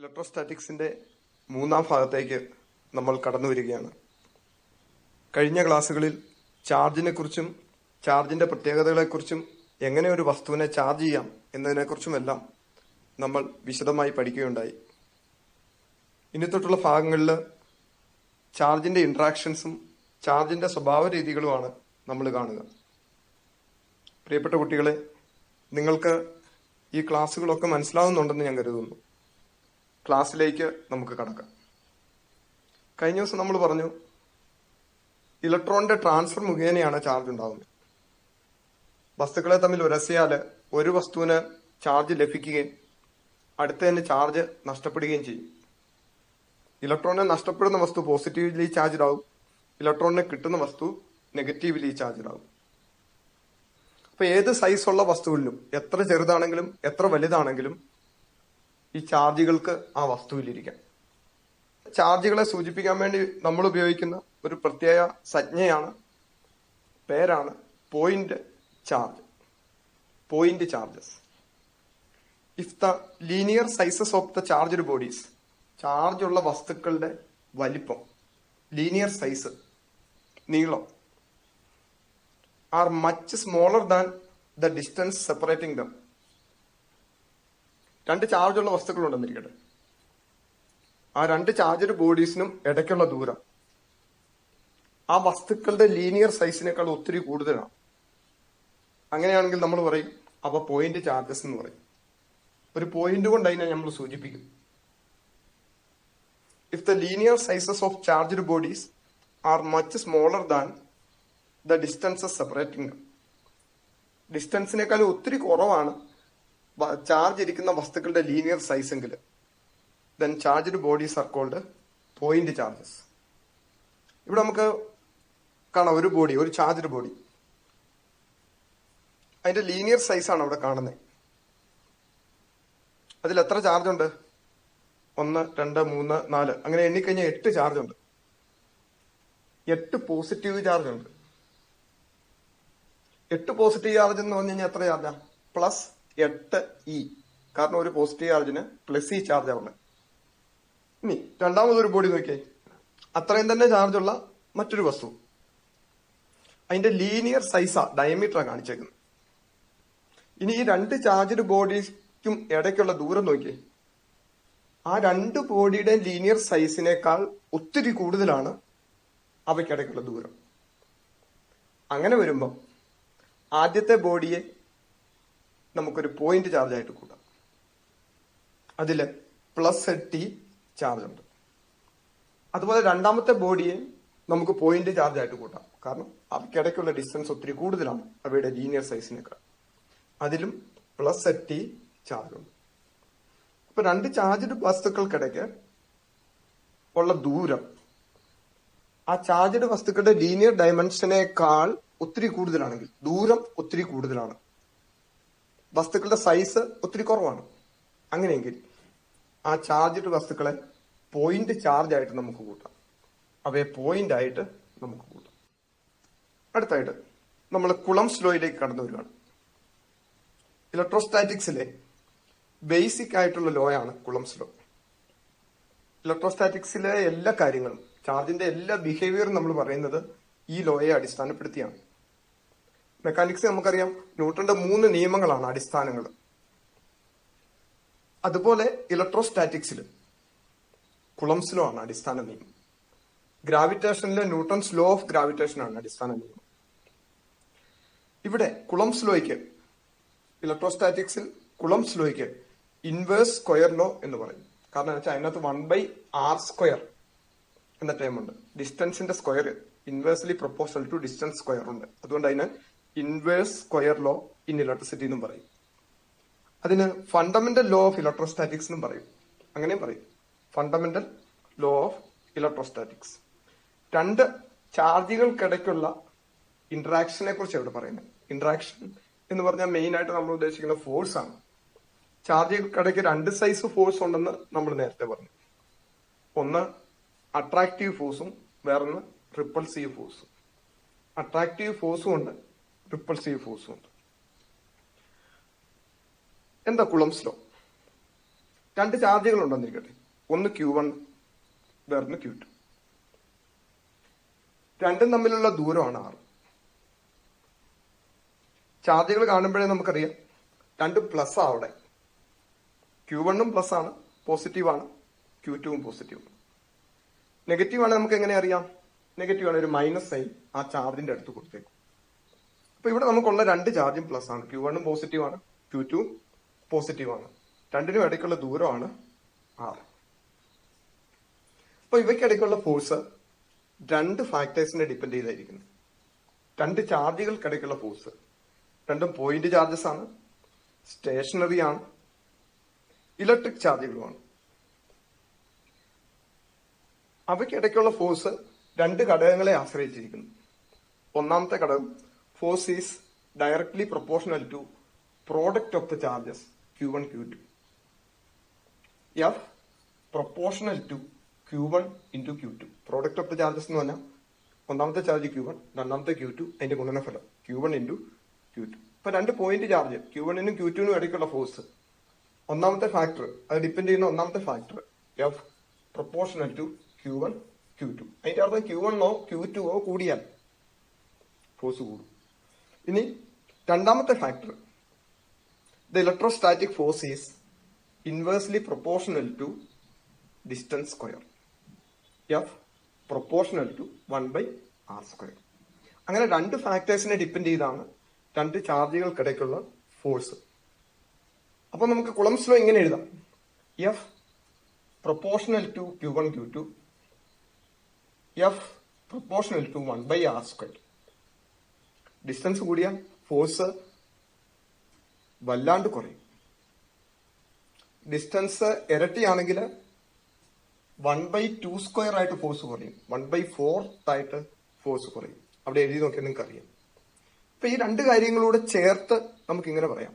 ഇലക്ട്രോസ്റ്റാറ്റിക്സിന്റെ മൂന്നാം ഭാഗത്തേക്ക് നമ്മൾ കടന്നു വരികയാണ്. കഴിഞ്ഞ ക്ലാസ്സുകളിൽ ചാർജിനെക്കുറിച്ചും ചാർജിന്റെ പ്രത്യേകതകളെക്കുറിച്ചും എങ്ങനെ ഒരു വസ്തുവിനെ ചാർജ് ചെയ്യാം എന്നതിനെക്കുറിച്ചുമെല്ലാം നമ്മൾ വിശദമായി പഠിക്കുകയുണ്ടായി. ഇനി തൊട്ടുള്ള ഭാഗങ്ങളിൽ ചാർജിന്റെ ഇന്ററാക്ഷൻസും ചാർജിന്റെ സ്വഭാവ രീതികളുമാണ് നമ്മൾ കാണുക. പ്രിയപ്പെട്ട കുട്ടികളെ, നിങ്ങൾക്ക് ഈ ക്ലാസ്സുകളൊക്കെ മനസ്സിലാവുന്നുണ്ടെന്ന് ഞാൻ കരുതുന്നു. ക്ലാസ്സിലേക്ക് നമുക്ക് കടക്കാം. കഴിഞ്ഞ ദിവസം നമ്മൾ പറഞ്ഞു ഇലക്ട്രോണിന്റെ ട്രാൻസ്ഫർ മുഖേനയാണ് ചാർജ് ഉണ്ടാകുന്നത്. വസ്തുക്കളെ തമ്മിൽ ഉരസിയാൽ ഒരു വസ്തുവിന് ചാർജ് ലഭിക്കുകയും അടുത്തതിന് ചാർജ് നഷ്ടപ്പെടുകയും ചെയ്യും. ഇലക്ട്രോണിനെ നഷ്ടപ്പെടുന്ന വസ്തു പോസിറ്റീവ്ലി ചാർജ്ഡ് ആവും, ഇലക്ട്രോണിനെ കിട്ടുന്ന വസ്തു നെഗറ്റീവ്ലി ചാർജ്ഡ് ആവും. അപ്പൊ ഏത് സൈസുള്ള വസ്തുവിലും, എത്ര ചെറുതാണെങ്കിലും എത്ര വലുതാണെങ്കിലും, ഈ ചാർജുകൾക്ക് ആ വസ്തുവിലിരിക്കാം. ചാർജുകളെ സൂചിപ്പിക്കാൻ വേണ്ടി നമ്മൾ ഉപയോഗിക്കുന്ന ഒരു പ്രത്യേക സംജ്ഞയാണ്, പേരാണ് point charge. Point charges. If the linear sizes of the charged bodies, charge ഉള്ള വസ്തുക്കളുടെ വലിപ്പം, ലീനിയർ സൈസ്, നീളം, R much smaller than the distance separating dum. രണ്ട് ചാർജുള്ള വസ്തുക്കൾ ഉണ്ടെന്നിരിക്കട്ടെ, ആ രണ്ട് ചാർജ്ഡ് ബോഡീസിനും ഇടയ്ക്കുള്ള ദൂരം ആ വസ്തുക്കളുടെ ലീനിയർ സൈസിനേക്കാൾ ഒത്തിരി കൂടുതലാണ്. അങ്ങനെയാണെങ്കിൽ നമ്മൾ പറയും അവ പോയിന്റ് ചാർജസ് എന്ന് പറയും. ഒരു പോയിന്റ് കൊണ്ട് അതിനെ നമ്മൾ സൂചിപ്പിക്കും. If the linear sizes of charged bodies are much smaller than the distances separating, ഡിസ്റ്റൻസിനേക്കാൾ ഒത്തിരി കുറവാണ് ചാർജ് ഇരിക്കുന്ന വസ്തുക്കളുടെ ലീനിയർ സൈസ് എങ്കിൽ, then charged bodies are called point charges. ഇവിടെ നമുക്ക് കാണാം ഒരു ബോഡി, ഒരു ചാർജ്ഡ് ബോഡി, അതിന്റെ ലീനിയർ സൈസ് ആണ് അവിടെ കാണുന്നത്. അതിൽ എത്ര ചാർജ് ഉണ്ട്? 1, 2, 3, 4 അങ്ങനെ എണ്ണിക്കഴിഞ്ഞാൽ 8 ചാർജ് ഉണ്ട്. 8 പോസിറ്റീവ് ചാർജ് ഉണ്ട്. 8 പോസിറ്റീവ് ചാർജ് എന്ന് പറഞ്ഞു കഴിഞ്ഞാൽ എത്ര ചാർജാ? +8E. കാരണം ഒരു പോസിറ്റീവ് ചാർജിന് +E ചാർജ് ആണ്. ഇനി രണ്ടാമതൊരു ബോഡി നോക്കിയേ, അത്രയും തന്നെ ചാർജുള്ള മറ്റൊരു വസ്തു, അതിന്റെ ലീനിയർ സൈസാ, ഡയമീറ്ററാ കാണിച്ചേക്കുന്നത്. ഇനി ഈ രണ്ട് ചാർജ്ഡ് ബോഡീക്കും ഇടയ്ക്കുള്ള ദൂരം നോക്കിയേ, ആ രണ്ട് ബോഡിയുടെ ലീനിയർ സൈസിനേക്കാൾ ഒത്തിരി കൂടുതലാണ് അവയ്ക്കിടയ്ക്കുള്ള ദൂരം. അങ്ങനെ വരുമ്പോൾ ആദ്യത്തെ ബോഡിയെ നമുക്കൊരു പോയിന്റ് ചാർജ് ആയിട്ട് കൂട്ടാം. അതില് +8 ചാർജ് ഉണ്ട്. അതുപോലെ രണ്ടാമത്തെ ബോഡിയെ നമുക്ക് പോയിന്റ് ചാർജ് ആയിട്ട് കൂട്ടാം. കാരണം അവയ്ക്കിടയ്ക്കുള്ള ഡിസ്റ്റൻസ് ഒത്തിരി കൂടുതലാണ് അവയുടെ ലീനിയർ സൈസിനേക്കാൾ. അതിലും +8 ചാർജ് ഉണ്ട്. അപ്പൊ രണ്ട് ചാർജ്ഡ് വസ്തുക്കൾക്കിടയ്ക്ക് ഉള്ള ദൂരം ആ ചാർജ്ഡ് വസ്തുക്കളുടെ ലീനിയർ ഡയമെൻഷനേക്കാൾ ഒത്തിരി കൂടുതലാണെങ്കിൽ, ദൂരം ഒത്തിരി കൂടുതലാണ്, വസ്തുക്കളുടെ സൈസ് ഒത്തിരി കുറവാണ്, അങ്ങനെയെങ്കിൽ ആ ചാർജ്ഡ് വസ്തുക്കളെ പോയിന്റ് ചാർജ് ആയിട്ട് നമുക്ക് കൂട്ടാം. അവയെ പോയിന്റ് ആയിട്ട് നമുക്ക് കൂട്ടാം. അടുത്തായിട്ട് നമ്മൾ കുളംബ്സ് ലോയിലേക്ക് കടന്നു വരികയാണ്. ഇലക്ട്രോസ്റ്റാറ്റിക്സിലെ ബേസിക് ആയിട്ടുള്ള ലോ ആണ് കുളംബ്സ് ലോ. ഇലക്ട്രോസ്റ്റാറ്റിക്സിലെ എല്ലാ കാര്യങ്ങളും, ചാർജിന്റെ എല്ലാ ബിഹേവിയറും നമ്മൾ പറയുന്നത് ഈ ലോയെ അടിസ്ഥാനപ്പെടുത്തിയാണ്. മെക്കാനിക്സ് നമുക്കറിയാം, ന്യൂട്ടന്റെ 3 നിയമങ്ങളാണ് അടിസ്ഥാനങ്ങൾ. അതുപോലെ ഇലക്ട്രോസ്റ്റാറ്റിക്സിൽ കുളംബ്സ് ലോ ആണ് അടിസ്ഥാന നിയമം. ഗ്രാവിറ്റേഷനിലെ ന്യൂട്ടൺസ് ലോ ഓഫ് ഗ്രാവിറ്റേഷൻ ആണ് അടിസ്ഥാന നിയമം. ഇവിടെ കുളംബ്സ് ലോയ്ക്ക്, ഇലക്ട്രോസ്റ്റാറ്റിക്സിൽ കുളംബ്സ് ലോയ്ക്ക് ഇൻവേഴ്സ് സ്ക്വയർ ലോ എന്ന് പറയും. കാരണം വെച്ചാൽ അതിനകത്ത് 1/r² എന്ന ടേം ഉണ്ട്. ഡിസ്റ്റൻസിന്റെ square inversely proportional to distance square ഉണ്ട്. അതുകൊണ്ട് അതിന് inverse square law in electricity എന്നും പറയും. അതിന് ഫണ്ടമെന്റൽ ലോ ഓഫ് ഇലക്ട്രോസ്റ്റാറ്റിക്സ് എന്നും പറയും. അങ്ങനെയും പറയും, ഫണ്ടമെന്റൽ ലോ ഓഫ് ഇലക്ട്രോസ്റ്റാറ്റിക്സ്. രണ്ട് ചാർജുകൾക്കിടയ്ക്കുള്ള ഇന്ററാക്ഷനെ കുറിച്ച് ഇവിടെ പറയുന്നത്. ഇന്ററാക്ഷൻ എന്ന് പറഞ്ഞാൽ മെയിൻ ആയിട്ട് നമ്മൾ ഉദ്ദേശിക്കുന്ന ഫോഴ്സ് ആണ്. ചാർജുകൾക്കിടയ്ക്ക് 2 സൈസ് ഫോഴ്സ് ഉണ്ടെന്ന് നമ്മൾ നേരത്തെ പറഞ്ഞു. ഒന്ന് അട്രാക്റ്റീവ് ഫോഴ്സും വേറൊന്ന് റിപ്പൾസീവ് ഫോഴ്സും. അട്രാക്റ്റീവ് ഫോഴ്സും ഉണ്ട്, റിപ്പൾസീവ് ഫോഴ്സും ഉണ്ട്. എന്താ കുളംബ്സ് ലോ? രണ്ട് ചാർജുകൾ ഉണ്ടെന്നിരിക്കട്ടെ. ഒന്ന് Q1, വേറൊന്ന് Q2. രണ്ടും തമ്മിലുള്ള ദൂരമാണ് R. ചാർജുകൾ കാണുമ്പോഴേ നമുക്കറിയാം രണ്ടും പ്ലസ് അവിടെ. Q1 പ്ലസ് ആണ്, പോസിറ്റീവാണ്. Q2 പോസിറ്റീവാണ്. നെഗറ്റീവ് ആണ് നമുക്ക് എങ്ങനെ അറിയാം? നെഗറ്റീവ് ആണ്, ഒരു മൈനസ് സൈൻ ആ ചാർജിന്റെ അടുത്ത് കൊടുത്തേക്കും. അപ്പൊ ഇവിടെ നമുക്കുള്ള രണ്ട് ചാർജും പ്ലസ് ആണ്. Q1 പോസിറ്റീവ് ആണ്, Q2 പോസിറ്റീവ് ആണ്. രണ്ടിനും ഇടയ്ക്കുള്ള ദൂരമാണ് R. അപ്പൊ ഇവയ്ക്കിടയ്ക്കുള്ള ഫോഴ്സ് രണ്ട് ഫാക്ടേഴ്സിനെ ഡിപ്പെൻഡ് ചെയ്തായിരിക്കുന്നു. രണ്ട് ചാർജുകൾക്കിടയ്ക്കുള്ള ഫോഴ്സ് രണ്ടും പോയിന്റ് ചാർജസ് ആണ്, സ്റ്റേഷനറി ആണ്, ഇലക്ട്രിക് ചാർജുകളുമാണ്. അവയ്ക്കിടയ്ക്കുള്ള ഫോഴ്സ് രണ്ട് ഘടകങ്ങളെ ആശ്രയിച്ചിരിക്കുന്നു. ഒന്നാമത്തെ ഘടകം force is directly proportional to product of the charges Q1, Q2. F proportional to Q1 into Q2. Product of the charges എന്ന് പറഞ്ഞാൽ ഒന്നാമത്തെ ചാർജ് Q1, രണ്ടാമത്തെ Q2, അതിന്റെ ഗുണനഫലം Q1 into Q2. ഇപ്പൊ രണ്ട് പോയിന്റ് ചാർജ് Q1 നും Q2 നും ഇടയ്ക്കുള്ള ഫോഴ്സ്, ഒന്നാമത്തെ ഫാക്ടർ, അത് ഡിപ്പെൻഡ് ചെയ്യുന്ന ഒന്നാമത്തെ factor F proportional to Q1, Q2. അതിന്റെ അർത്ഥം Q1 ഓ Q2 ഓ കൂടിയാൽ ഫോഴ്സ് കൂടും. ഇനി രണ്ടാമത്തെ factor, the electrostatic force is inversely proportional to distance square. F proportional to 1/r². അങ്ങനെ രണ്ട് ഫാക്ടേഴ്സിനെ ഡിപ്പെൻഡ് ചെയ്താണ് രണ്ട് ചാർജുകൾക്കിടയ്ക്കുള്ള ഫോഴ്സ്. അപ്പൊ നമുക്ക് കുളംസ് ലോ ഇങ്ങനെ എഴുതാം: F proportional to Q1, Q2, F proportional to 1/r². Distance കൂടിയ ഫോഴ്സ് വല്ലാണ്ട് കുറയും. ഡിസ്റ്റൻസ് ഇരട്ടിയാണെങ്കിൽ 1/2² ആയിട്ട് ഫോഴ്സ് കുറയും, 1/4 ആയിട്ട് ഫോഴ്സ് കുറയും. അവിടെ എഴുതി നോക്കിയാൽ നിങ്ങൾക്ക് അറിയാം. അപ്പൊ ഈ രണ്ട് കാര്യങ്ങളൂടെ ചേർത്ത് നമുക്ക് ഇങ്ങനെ പറയാം: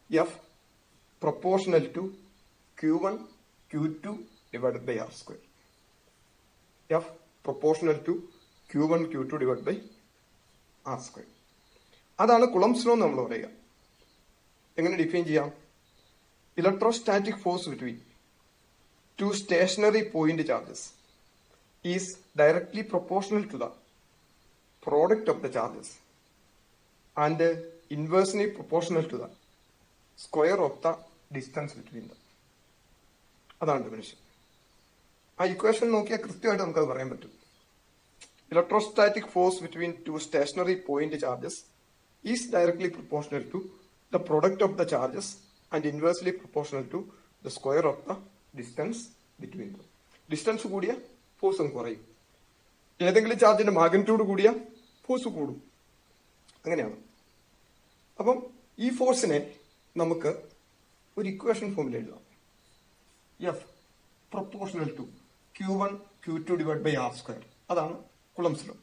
F proportional to Q1, Q2 divided by r². F proportional to Q1, Q2 divide by r². അതാണ് കുളംസ് ലോ എന്ന് നമ്മൾ പറയുക. എങ്ങനെ ഡിഫൈൻ ചെയ്യാം? Electrostatic force between two stationary point charges is directly proportional to the product of the charges and inversely proportional to the square of the distance between them. അതാണ് definition. ആ equation നോക്കിയാൽ കൃത്യമായിട്ട് നമുക്കത് പറയാൻ പറ്റും. Electrostatic force between two stationary point charges is directly proportional to the product of the charges and inversely proportional to the square of the distance between them. Distance കൂടിയ ഫോഴ്സും കുറയും. ഏതെങ്കിലും ചാർജിന്റെ മാഗ്നിറ്റ്യൂഡ് കൂടിയ ഫോഴ്സ് കൂടും. അങ്ങനെയാണ്. അപ്പം ഈ ഫോഴ്സിനെ നമുക്ക് ഒരു ഇക്വേഷൻ ഫോമിൽ എഴുതാം: F proportional to Q1, Q2 divide by r². അതാണ് കുളംസ് ലോ.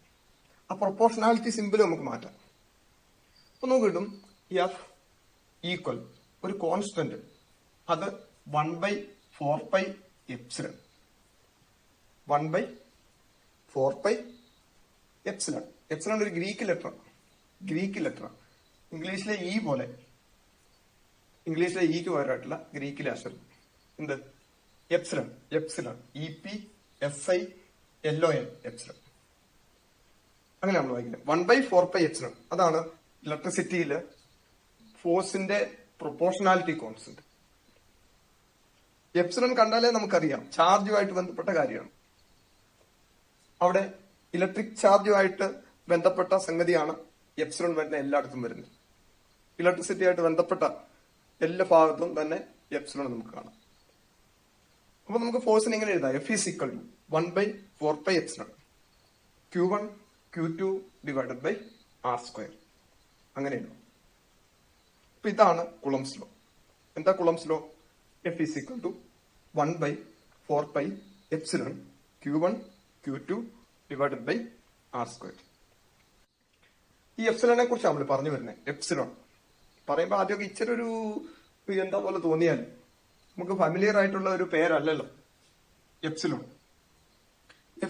ആ പ്രൊപ്പോർഷണാലിറ്റി സിമ്പിൾ നമുക്ക് മാറ്റാം. അപ്പൊ നമുക്ക് കിട്ടും F ഈക്വൽ ഒരു കോൺസ്റ്റന്റ്, അത് 1/4πε. 1/4πε. എപ്സിലോൺ ഒരു ഗ്രീക്ക് ലെറ്റർ. ഇംഗ്ലീഷിലെ ഇ പോലെ, ഇംഗ്ലീഷിലെ ഇക്ക് പകരമായിട്ടുള്ള ഗ്രീക്കിലെ അക്ഷരം എന്ത്? എപ്സിലോൺ. EPSILON epsilon. അങ്ങനെ നമ്മൾ വായിക്കുന്നത് 1/4πε. അതാണ് ഇലക്ട്രിസിറ്റിയില് ഫോഴ്സിന്റെ പ്രൊപ്പോർഷണാലിറ്റി കോൺസ്റ്റന്റ്. എപ്സിലോൺ കണ്ടാലേ നമുക്കറിയാം ചാർജുമായിട്ട് ബന്ധപ്പെട്ട കാര്യമാണ്. അവിടെ ഇലക്ട്രിക് ചാർജുമായിട്ട് ബന്ധപ്പെട്ട സംഗതിയാണ് എപ്സിലോൺ വരുന്ന എല്ലായിടത്തും വരുന്നത്. ഇലക്ട്രിസിറ്റി ആയിട്ട് ബന്ധപ്പെട്ട എല്ലാ ഭാഗത്തും തന്നെ എപ്സിലോൺ നമുക്ക് കാണാം. അപ്പൊ നമുക്ക് ഫോഴ്സിന് എങ്ങനെ എഴുതാം? F is equal to 1/4πε Q1, Q2 divided by r². അങ്ങനെയാണ്. അപ്പൊ ഇതാണ് കുളംസ് ലോ. എന്താ Coulomb's law? F is equal to 1/4πε Q1, Q2 divided by r². ഈ എപ്സിലോനെ കുറിച്ച് നമ്മൾ പറഞ്ഞു വരുന്നത്. എപ്സിലോൺ പറയുമ്പോൾ ആദ്യമൊക്കെ ഇച്ചിരി ഒരു എന്താ പോലെ തോന്നിയാൽ നമുക്ക് ഫാമിലിയർ ആയിട്ടുള്ള ഒരു പേരല്ലല്ലോ epsilon.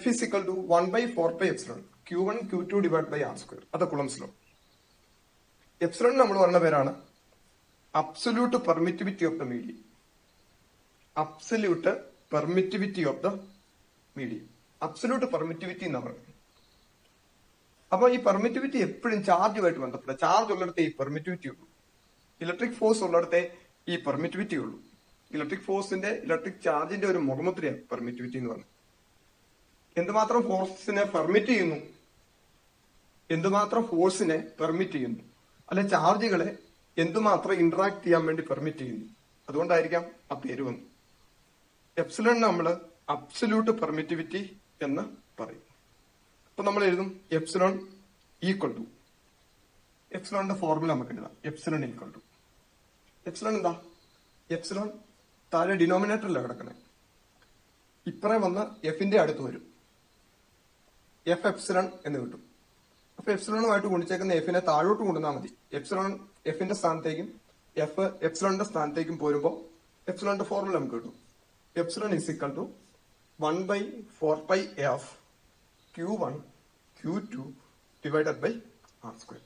F is equal to 1/4πε Q1, Q2 divided by r². അത് കുളംസ് ലോ. എപ്സിലോൺ നമ്മൾ പറഞ്ഞ പേരാണ് absolute permittivity of the medium. Absolute permittivity of the medium. Absolute permittivity എന്ന് പറയുന്നത്. അപ്പൊ ഈ പെർമിറ്റിവിറ്റി എപ്പോഴും ചാർജുമായിട്ട് ബന്ധപ്പെട്ട, ചാർജ് ഉള്ളിടത്തെ ഈ പെർമിറ്റിവിറ്റി ഉള്ളൂ. ഇലക്ട്രിക് ഫോഴ്സ് ഉള്ളിടത്തെ ഈ പെർമിറ്റിവിറ്റി ഉള്ളൂ. ഇലക്ട്രിക് ഫോഴ്സിന്റെ, ഇലക്ട്രിക് ചാർജിന്റെ ഒരു മുഖമുദ്രയാണ് പെർമിറ്റിവിറ്റി എന്ന് പറയുന്നത്. എന്തുമാത്രം ഫോഴ്സിനെ പെർമിറ്റ് ചെയ്യുന്നു, എന്തുമാത്രം ഫോഴ്സിനെ പെർമിറ്റ് ചെയ്യുന്നു, അല്ലെ ചാർജുകളെ എന്തുമാത്രം ഇന്ററാക്ട് ചെയ്യാൻ വേണ്ടി പെർമിറ്റ് ചെയ്യുന്നു. അതുകൊണ്ടായിരിക്കാം ആ പേര് വന്നു. എപ്സിലോൺ നമ്മൾ അബ്സല്യൂട്ട് പെർമിറ്റിവിറ്റി എന്ന് പറയും. അപ്പൊ നമ്മൾ എഴുതും എപ്സിലോൺ ഈക്വൽ ടു, എപ്സിലോണിന്റെ ഫോർമുല നമുക്ക് എഴുതാം. എപ്സിലോൺ ഈക്വൽ ടു, എപ്സിലോൺ എന്താ? എപ്സിലോൺ താഴെ ഡിനോമിനേറ്ററിലാണ് കിടക്കണേ. ഇപ്പറേ വന്ന് എഫിന്റെ അടുത്ത് വരും, എഫ് എപ്സിലോൺ എന്ന് കിട്ടും. അപ്പൊ എപ്സിലോണുമായിട്ട് ഗുണിച്ചേക്കുന്ന എഫിനെ താഴോട്ട് കൊണ്ടുവന്നാൽ മതി. എപ്സിലോൺ എഫിന്റെ സ്ഥാനത്തേക്കും എഫ് എപ്സിലോണിന്റെ സ്ഥാനത്തേക്കും പോരുമ്പോ എപ്സിലോണിന്റെ ഫോർമുല നമുക്ക് കിട്ടും. Epsilon is equal to 1/4πf Q1 Q2 divided by R square.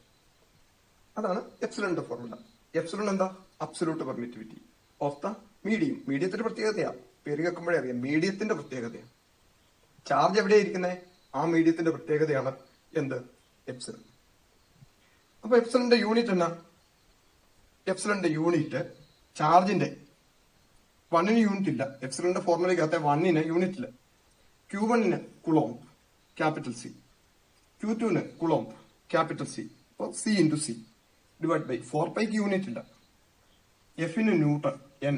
അതാണ് എപ്സിലോണിന്റെ ഫോർമുല. എപ്സിലോൺ എന്താ? Absolute permittivity of the medium. മീഡിയത്തിന്റെ പ്രത്യേകതയാ, പേര് കേൾക്കുമ്പോഴേ അറിയാം, മീഡിയത്തിന്റെ പ്രത്യേകതയാണ്. ചാർജ് എവിടെയാ ഇരിക്കുന്നത്? ആ മീഡിയത്തിന്റെ പ്രത്യേകതയാണ് എന്ത്? എപ്സിലോൺ. അപ്പൊ എപ്സിലോണിന്റെ യൂണിറ്റ് എന്നാ? എപ്സിലോണിന്റെ യൂണിറ്റ് ചാർജിന്റെ, 1ന് യൂണിറ്റ് ഇല്ല. എപ്സിലോണിന്റെ ഫോർമുലയ്ക്കകത്തെ 1ന് യൂണിറ്റ് ഇല്ല. Q1 coulomb capital C, Q2 coulomb capital C, C into C divide by 4πക്ക് യൂണിറ്റ് ഇല്ല. എഫിന് ന്യൂട്ടൺ എൻ,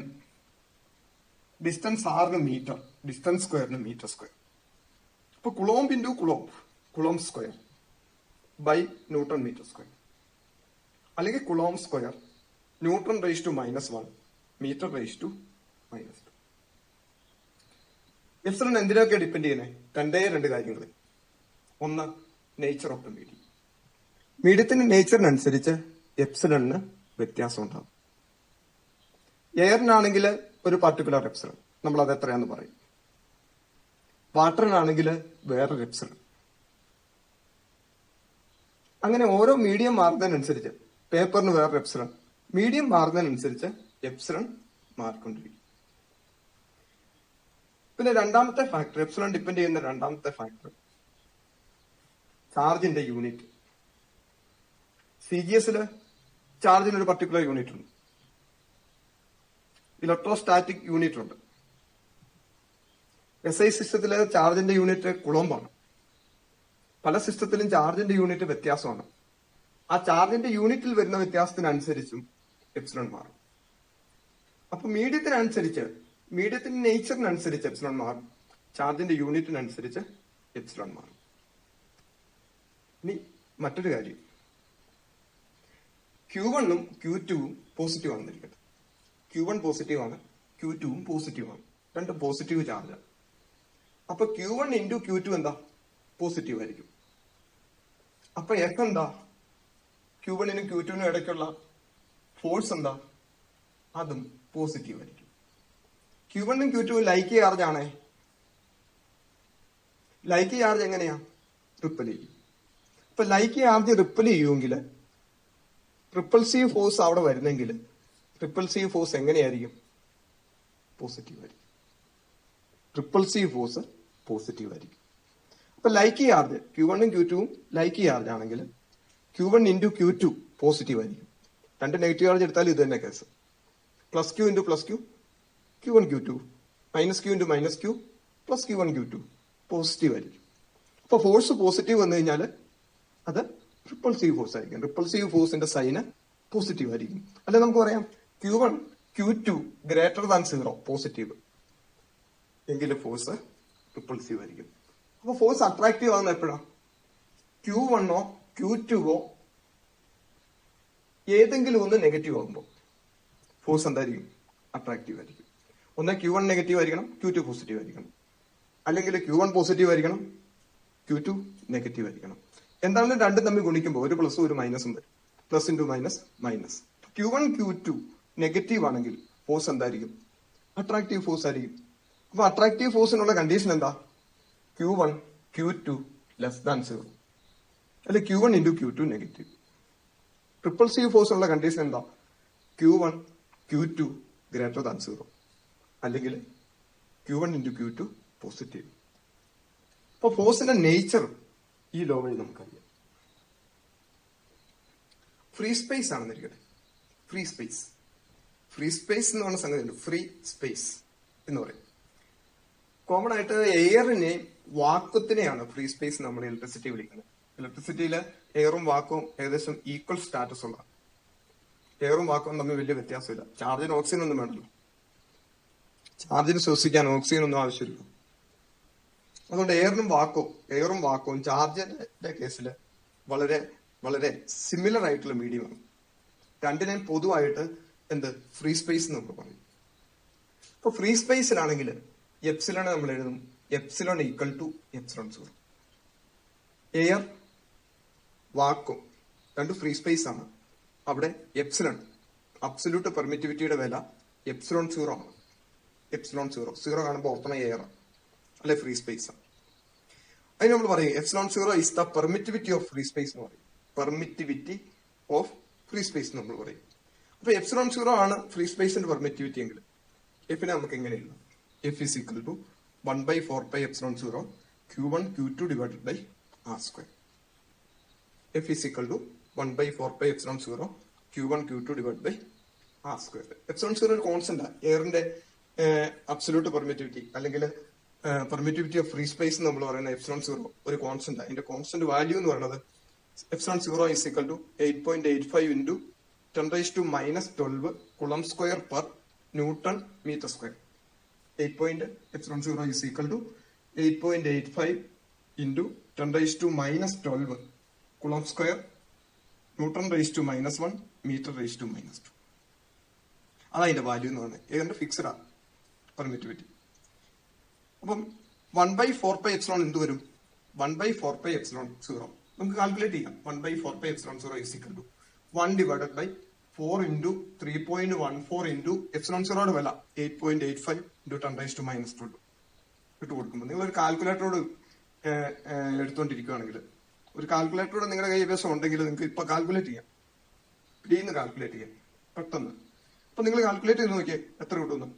ഡിസ്റ്റൻസ് ആറിന് മീറ്റർ, ഡിസ്റ്റൻസ് സ്ക്വയറിന് മീറ്റർ സ്ക്വയർ. അപ്പൊ coulomb into coulomb, coulomb square by newton metre square. അല്ലെങ്കിൽ coulomb square newton raise to -1 metre raise to -2. Epsilon എന്തിനൊക്കെ depend ചെയ്യുന്നത്? രണ്ട് കാര്യങ്ങൾ. ഒന്ന്, നേച്ചർ ഓഫ് ദ മീഡിയം. മീഡിയത്തിന്റെ നേച്ചറിനനുസരിച്ച് എപ്സിലോണിന് വ്യത്യാസം ഉണ്ടാകും. എയറിനാണെങ്കിൽ ഒരു പർട്ടിക്കുലർ എപ്സിലോൺ, നമ്മൾ അത് എത്രയാന്ന് പറയും. വാട്ടറിനാണെങ്കിൽ വേറൊരു എപ്സിലോൺ. അങ്ങനെ ഓരോ മീഡിയം മാറുന്നതിനനുസരിച്ച് പേപ്പറിന് വേറൊരു എപ്സിലോൺ, മീഡിയം മാറുന്നതിനനുസരിച്ച് എപ്സിലോൺ മാറിക്കൊണ്ടിരിക്കും. പിന്നെ രണ്ടാമത്തെ ഫാക്ടർ, എപ്സിലോൺ ഡിപ്പെൻഡ് ചെയ്യുന്ന രണ്ടാമത്തെ ഫാക്ടർ ചാർജിന്റെ യൂണിറ്റ്. CGS ചാർജിന് ഒരു പർട്ടിക്കുലർ യൂണിറ്റ് ഉണ്ട്. ഇലക്ട്രോസ്റ്റാറ്റിക് യൂണിറ്റ് ഉണ്ട്. SI സിസ്റ്റത്തിലെ ചാർജിന്റെ യൂണിറ്റ് കുളോംബാണ്. പല സിസ്റ്റത്തിലും ചാർജിന്റെ യൂണിറ്റ് വ്യത്യാസമാണ്. ആ ചാർജിന്റെ യൂണിറ്റിൽ വരുന്ന വ്യത്യാസത്തിനനുസരിച്ചും എപ്സിലോൺ മാറും. അപ്പൊ മീഡിയത്തിനനുസരിച്ച്, മീഡിയത്തിന്റെ നേച്ചറിനനുസരിച്ച് എപ്സിലോൺ മാറും, ചാർജിന്റെ യൂണിറ്റിനനുസരിച്ച് എപ്സിലോൺ മാറും. ഇനി മറ്റൊരു കാര്യം, Q1 Q2 പോസിറ്റീവ് ആണെന്നിരിക്കട്ടെ. Q1 പോസിറ്റീവ് ആണ്, Q2 പോസിറ്റീവ് ആണ്, രണ്ട് പോസിറ്റീവ് ചാർജാണ്. അപ്പൊ Q1 ഇൻറ്റു Q2 എന്താ? പോസിറ്റീവ് ആയിരിക്കും. അപ്പൊ എഫ് എന്താ? Q1 Q2 ഇടയ്ക്കുള്ള ഫോഴ്സ് എന്താ? അതും പോസിറ്റീവ് ആയിരിക്കും. Q1 Q2 ലൈക്ക് ചാർജ് ആണേ. ലൈക്ക് ചാർജ് എങ്ങനെയാ? റിപ്പൽ ചെയ്യും. അപ്പൊ ലൈക്ക് ചാർജ് റിപ്പൽ ചെയ്യുമെങ്കിൽ റിപ്പൾസീവ് ഫോഴ്സ് അവിടെ വരുന്നെങ്കിൽ റിപ്പൾസീവ് ഫോഴ്സ് എങ്ങനെയായിരിക്കും? പോസിറ്റീവ് ആയിരിക്കും. റിപ്പൾസീവ് ഫോഴ്സ് പോസിറ്റീവ് ആയിരിക്കും. അപ്പൊ like charge Q1 Q2 like charge ആണെങ്കിൽ Q1 ഇൻറ്റു Q2 പോസിറ്റീവ് ആയിരിക്കും. രണ്ട് നെഗറ്റീവ് ചാർജ് എടുത്താൽ ഇത് തന്നെ case. Plus Q into plus Q, Q1 Q2, minus Q into minus Q plus Q1 Q2 positive ആയിരിക്കും. അപ്പൊ ഫോഴ്സ് പോസിറ്റീവ് വന്നു കഴിഞ്ഞാൽ അത് റിപ്പൾസീവ് ഫോഴ്സ് ആയിരിക്കും. റിപ്പൾസീവ് ഫോഴ്സിന്റെ സൈന് പോസിറ്റീവ് ആയിരിക്കും. അല്ലെ നമുക്ക് പറയാം Q1 Q2 greater than 0 positive എങ്കിൽ ഫോഴ്സ് റിപ്പൾസീവ് ആയിരിക്കും. അപ്പൊ ഫോഴ്സ് അട്രാക്റ്റീവ് ആകുന്ന എപ്പോഴാ? Q1 Q2 ഏതെങ്കിലും ഒന്ന് നെഗറ്റീവ് ആകുമ്പോൾ ഫോഴ്സ് എന്തായിരിക്കും? അട്രാക്റ്റീവ് ആയിരിക്കും. ഒന്ന് Q1 നെഗറ്റീവ് ആയിരിക്കണം, Q2 പോസിറ്റീവ് ആയിരിക്കണം. അല്ലെങ്കിൽ Q1 പോസിറ്റീവ് ആയിരിക്കണം, Q2 നെഗറ്റീവ് ആയിരിക്കണം. എന്താണെങ്കിലും രണ്ടും തമ്മിൽ ഗുണിക്കുമ്പോൾ ഒരു പ്ലസും ഒരു മൈനസും വരും. Plus into minus minus. Q1 Q2 negative ആണെങ്കിൽ ഫോഴ്സ് എന്തായിരിക്കും? അട്രാക്റ്റീവ് ഫോഴ്സ് ആയിരിക്കും. അപ്പൊ അട്രാക്റ്റീവ് ഫോഴ്സിനുള്ള കണ്ടീഷൻ എന്താ? Q1 Q2 ലെസ് ദാൻ 0, അല്ലെ Q1 into Q2 negative. Repulsive force ഉള്ള കണ്ടീഷൻ എന്താ? Q1 Q2 greater than 0. അല്ലെങ്കിൽ Q1 ഇൻറ്റു Q2 പോസിറ്റീവ്. അപ്പൊ ഫോഴ്സിന്റെ നേച്ചർ ഈ ലോ വഴി നമുക്കറിയാം. ഫ്രീ സ്പേസ് ആണെന്നിരിക്കട്ടെ. ഫ്രീ സ്പേസ് എന്ന് പറഞ്ഞ സംഗതിയുണ്ട്. ഫ്രീ സ്പേസ് എന്ന് പറയും. കോമൺ ആയിട്ട് എയറിനെയും വാക്വത്തിനെയാണ് ഫ്രീ സ്പേസ് നമ്മൾ ഇലക്ട്രിസിറ്റി വിളിക്കുന്നത്. ഇലക്ട്രിസിറ്റിയിൽ എയറും വാക്വവും ഏകദേശം ഈക്വൽ സ്റ്റാറ്റസ് ഉള്ള. എയറും വാക്വവും തമ്മിൽ വലിയ വ്യത്യാസമില്ല. ചാർജിന് ഓക്സിജൻ ഒന്നും വേണ്ടല്ലോ. ചാർജിന് ശ്വസിക്കാൻ ഓക്സിജൻ ഒന്നും ആവശ്യമില്ല. അതുകൊണ്ട് എയറും വാക്വവും ചാർജിന്റെ കേസിൽ വളരെ വളരെ സിമിലർ ആയിട്ടുള്ള മീഡിയമാണ്. രണ്ടിനെയും പൊതുവായിട്ട് ഫ്രീ സ്പേസ് എന്ന് നമുക്ക് പറയും. ഇപ്പൊ ഫ്രീ സ്പേസിലാണെങ്കിൽ എപ്സിലോൺ നമ്മൾ എഴുതും epsilon equal to epsilon 0. Air vacuum രണ്ട് ഫ്രീ സ്പേസ് ആണ്. അവിടെ എപ്സിലോൺ അബ്സല്യൂട്ട് പെർമിറ്റിവിറ്റിയുടെ വില എപ്സിലോൺ 0 ആണ്. എപ്സിലോൺ 0 കാണുമ്പോൾ ഓർത്തണ എയർ അല്ലെ ഫ്രീ സ്പേസ് ആണ്. അതിന് നമ്മൾ പറയും epsilon 0 is the permittivity of free space എന്ന് പറയും. പെർമിറ്റിവിറ്റി ഓഫ് ഫ്രീ സ്പേസ് എന്ന് നമ്മൾ പറയും. അപ്പൊ എപ്സിലോൺ 0 ആണ് ഫ്രീ സ്പേസിന്റെ പെർമിറ്റിവിറ്റി എങ്കിൽ എഫിനെ നമുക്ക് എങ്ങനെ എഴുതാം? F is equal to 1/4 epsilon 0 Q1 Q2 divided by R square. F is equal to 1/4 epsilon 0 Q1 Q2 divided by R square. Epsilon 0 ഒരു കോൺസ്റ്റന്റ്. എയറിന്റെ അബ്സല്യൂട്ട് പെർമിറ്റിവിറ്റി അല്ലെങ്കിൽ പെർമിറ്റിവിറ്റി ഓഫ് ഫ്രീ സ്പേസ് നമ്മൾ പറയുന്ന എപ്സിലോൺ 0 ഒരു constant. അതിന്റെ constant value എന്ന് പറയുന്നത് epsilon 0 is equal to 8.85 into 10⁻⁻12 coulomb square per Newton meter square. 8.0 is equal to 8.85 into 10⁻12 coulomb square Newton⁻1 meter⁻2. അതതിന്റെ വാല്യൂ എന്ന് പറയുന്നത്. ഏതാണ്ട് ഫിക്സഡ് ആണ് പെർമിറ്റിവിറ്റി. അപ്പം 1/4 എപ്സിലോൺ എന്ത് വരും? 1/4 എപ്സിലോൺ 0 നമുക്ക് കാൽക്കുലേറ്റ് ചെയ്യാം. 1/4 epsilon 0 is equal to 1 divided by 4 into 3.14 into epsilon 0യുടെ വില 8.85 into 10⁻12 ഇട്ട് കൊടുക്കുമ്പോൾ നിങ്ങൾ ഒരു കാൽക്കുലേറ്ററോട് എടുത്തോണ്ടിരിക്കുകയാണെങ്കിൽ ഒരു കാൽക്കുലേറ്ററോട് നിങ്ങളുടെ കൈവശം ഉണ്ടെങ്കിൽ നിങ്ങൾക്ക് ഇപ്പൊ കാൽക്കുലേറ്റ് ചെയ്യാം. പിടിയിൽ കാൽക്കുലേറ്റ് ചെയ്യാം പെട്ടെന്ന്. അപ്പൊ നിങ്ങൾ കാൽക്കുലേറ്റ് ചെയ്ത് നോക്കിയേ എത്ര കിട്ടുന്നു?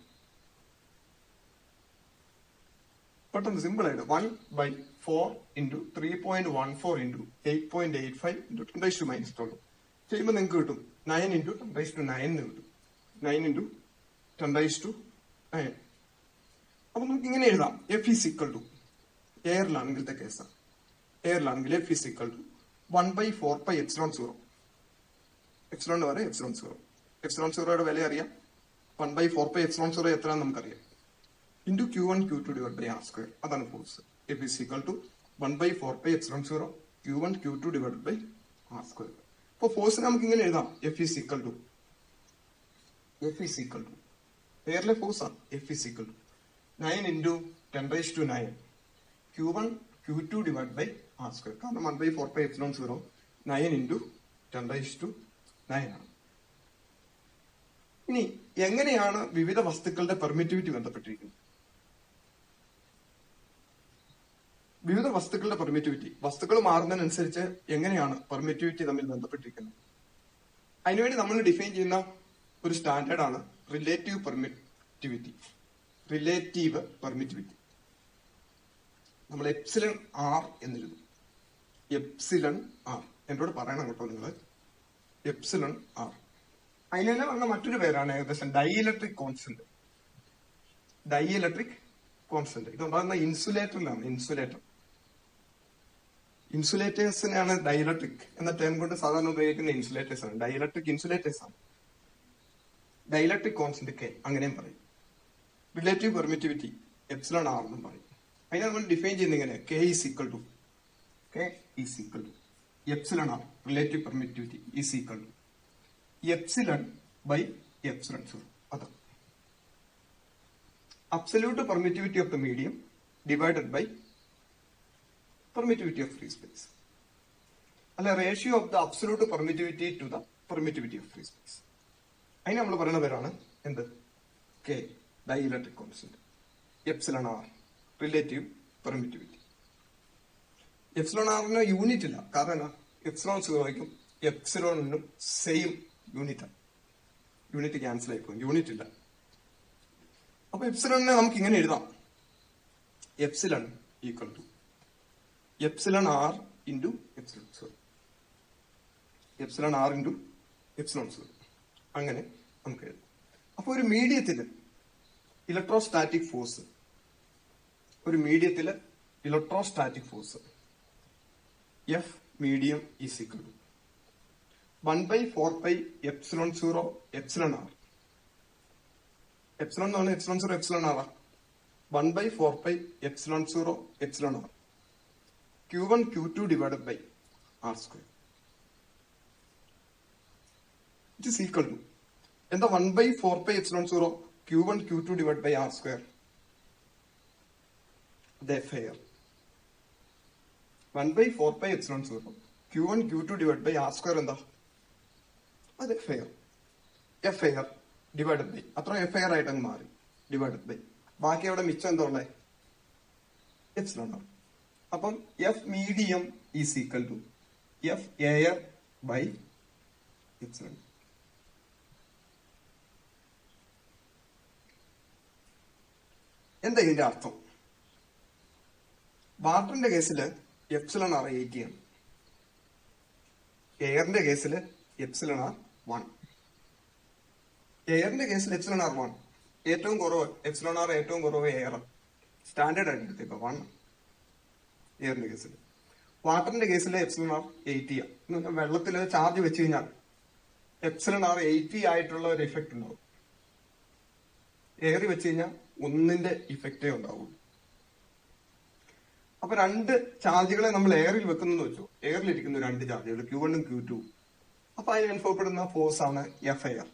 പെട്ടെന്ന് സിമ്പിൾ ആയിട്ട് 1/4 into 3.14 into 8.85 into 10⁻12 ചെയ്യുമ്പോൾ നിങ്ങൾക്ക് കിട്ടും 9 into 10⁻9 കിട്ടും. 9 into 10⁻9. അപ്പൊ നമുക്ക് ഇങ്ങനെ എഴുതാം. എഫ് ഈസ് ഈക്വൽ ടു എയറിലാണെങ്കിലത്തെ കേസാണ്. എയറിലാണെങ്കിൽ F is equal to 1/4 epsilon 0. Epsilon വരെ എപ്സിലോൺ 0. എപ്സിലോൺ 0യുടെ വില അറിയാം. 1/4 എപ്സിലോൺ 0 എത്രയാണെന്ന് നമുക്കറിയാം. into Q1 Q2 divided by R square. അതാണ് force. F is equal to 1/4 epsilon 0 Q1 Q2 divided by R square. അപ്പൊ ഫോഴ്സിനെ നമുക്ക് ഇങ്ങനെ എഴുതാം. F is equal to എയറിലെ ഫോഴ്സ് ആണ്. F is equal to 9 into 10⁻9 Q1 Q2 divided by R square. കാരണം 1/4 epsilon 0 9 into 10⁻9 ആണ്. ഇനി എങ്ങനെയാണ് വിവിധ വസ്തുക്കളുടെ പെർമിറ്റിവിറ്റി ബന്ധപ്പെട്ടിരിക്കുന്നത്? വിവിധ വസ്തുക്കളുടെ പെർമിറ്റിവിറ്റി, വസ്തുക്കൾ മാറുന്നതിനനുസരിച്ച് എങ്ങനെയാണ് പെർമിറ്റിവിറ്റി തമ്മിൽ ബന്ധപ്പെട്ടിരിക്കുന്നത്? അതിനുവേണ്ടി നമ്മൾ ഡിഫൈൻ ചെയ്യുന്ന ഒരു സ്റ്റാൻഡേർഡ് ആണ് റിലേറ്റീവ് പെർമിറ്റിവിറ്റി. നമ്മൾ എപ്സിലൺ ആർ എന്നെഴുതും. എപ്സിലൺ ആർ എന്നോട് പറയണം കേട്ടോ നിങ്ങൾ. എപ്സിലൺ ആർ അതിനെ പറഞ്ഞ മറ്റൊരു പേരാണ് ഏകദേശം ഡൈഇലക്ട്രിക് കോൺസ്റ്റന്റ്. ഇതുണ്ടാകുന്ന ഇൻസുലേറ്ററിലാണ്. ഇൻസുലേറ്റേഴ്സിനെയാണ് ഡൈഇലക്ട്രിക് എന്ന ടേം കൊണ്ട് സാധാരണ ഉപയോഗിക്കുന്ന ഇൻസുലേറ്റേഴ്സ് ആണ്. ഡൈഇലക്ട്രിക് ഇൻസുലേറ്റേഴ്സ് ആണ്. ഡൈഇലക്ട്രിക് കോൺസ്റ്റന്റ് കെ അങ്ങനെയും പറയും. റിലേറ്റീവ് പെർമിറ്റിവിറ്റി എപ്സിലോൺ ആർ എന്നും പറയും. അതിനെ നമ്മൾ ഡിഫൈൻ ചെയ്യുന്ന ഇങ്ങനെ K is equal to epsilon R relative permittivity is equal to epsilon by epsilon 0. അതാണ് absolute permittivity of the medium divided by permittivity of free space. അല്ല, ratio of the absolute permittivity to the permittivity of free space. അതിന് നമ്മൾ പറയുന്ന പേരാണ് എന്ത്? K dielectric constant. Epsilon R relative permittivity. Epsilon ആറിന് unit ഇല്ല. കാരണം epsilon 0ക്കും എപ്സിലോണിനും സെയിം യൂണിറ്റ് ക്യാൻസൽ ആയിപ്പോകും. യൂണിറ്റ് ഇല്ല. അപ്പൊ എപ്സിലോണിനെ നമുക്ക് ഇങ്ങനെ എഴുതാം. Epsilon equal to epsilon R into epsilon zero. Epsilon R into epsilon zero. അങ്ങനെ നമുക്ക് എഴുതാം. അപ്പൊ ഒരു മീഡിയത്തില് electrostatic force F medium is equal to 1/4 epsilon zero epsilon R. Epsilon എന്ന് പറഞ്ഞാൽ എപ്സിലോൺ സീറോ എപ്സിലോൺ ആറാ. 1/4 epsilon zero epsilon R Q1 Q2 divided by R square. It is equal to എന്താ 1/4 epsilon zero Q1 Q2 divide by R square. Therefore 1/4 epsilon zero Q1 Q2 divide by R square എന്താ? അത് F air divided by അത്ര F air ആയിട്ട് അങ്ങ് മാറി divided by ബാക്കി അവിടെ മിച്ചം എന്താ ഉള്ളത്? Epsilon R. അപ്പം F medium is equal to F air by epsilon. എന്താ ഇതിന്റെ അർത്ഥം? വാട്ടറിന്റെ കേസില് എപ്സിലോൺ ആർ 80 ആണ്. എയറിന്റെ കേസിൽ എപ്സിലോൺ ആർ 1. എയറിന്റെ കേസിൽ എപ്സിലോൺ ആർ 1 ഏറ്റവും കുറവ്. എപ്സിലോൺ ആർ ഏറ്റവും കുറവ് എയർ സ്റ്റാൻഡേർഡ് ആയിട്ട് എടുത്തേക്ക 1 എയറിന്റെ കേസിൽ. വാട്ടറിന്റെ കേസിൽ എപ്സിലോൺ ആർ 80 ആണ്. വെള്ളത്തിൽ ചാർജ് വെച്ച് കഴിഞ്ഞാൽ എപ്സിലോൺ ആർ 80 ആയിട്ടുള്ള ഒരു ഇഫക്റ്റ് ഉണ്ടാവും. എയർ വെച്ച് കഴിഞ്ഞാൽ 1ന്റെ ഇഫക്റ്റേ ഉണ്ടാവുള്ളൂ. അപ്പൊ രണ്ട് ചാർജുകളെ നമ്മൾ എയറിൽ വെക്കുന്നു വെച്ചു. എയറിലിരിക്കുന്ന രണ്ട് ചാർജുകൾ Q1 ഉം Q2. അപ്പൊ അതിന് അനുഭവപ്പെടുന്ന ഫോഴ്സ് ആണ് എഫ് എയർ.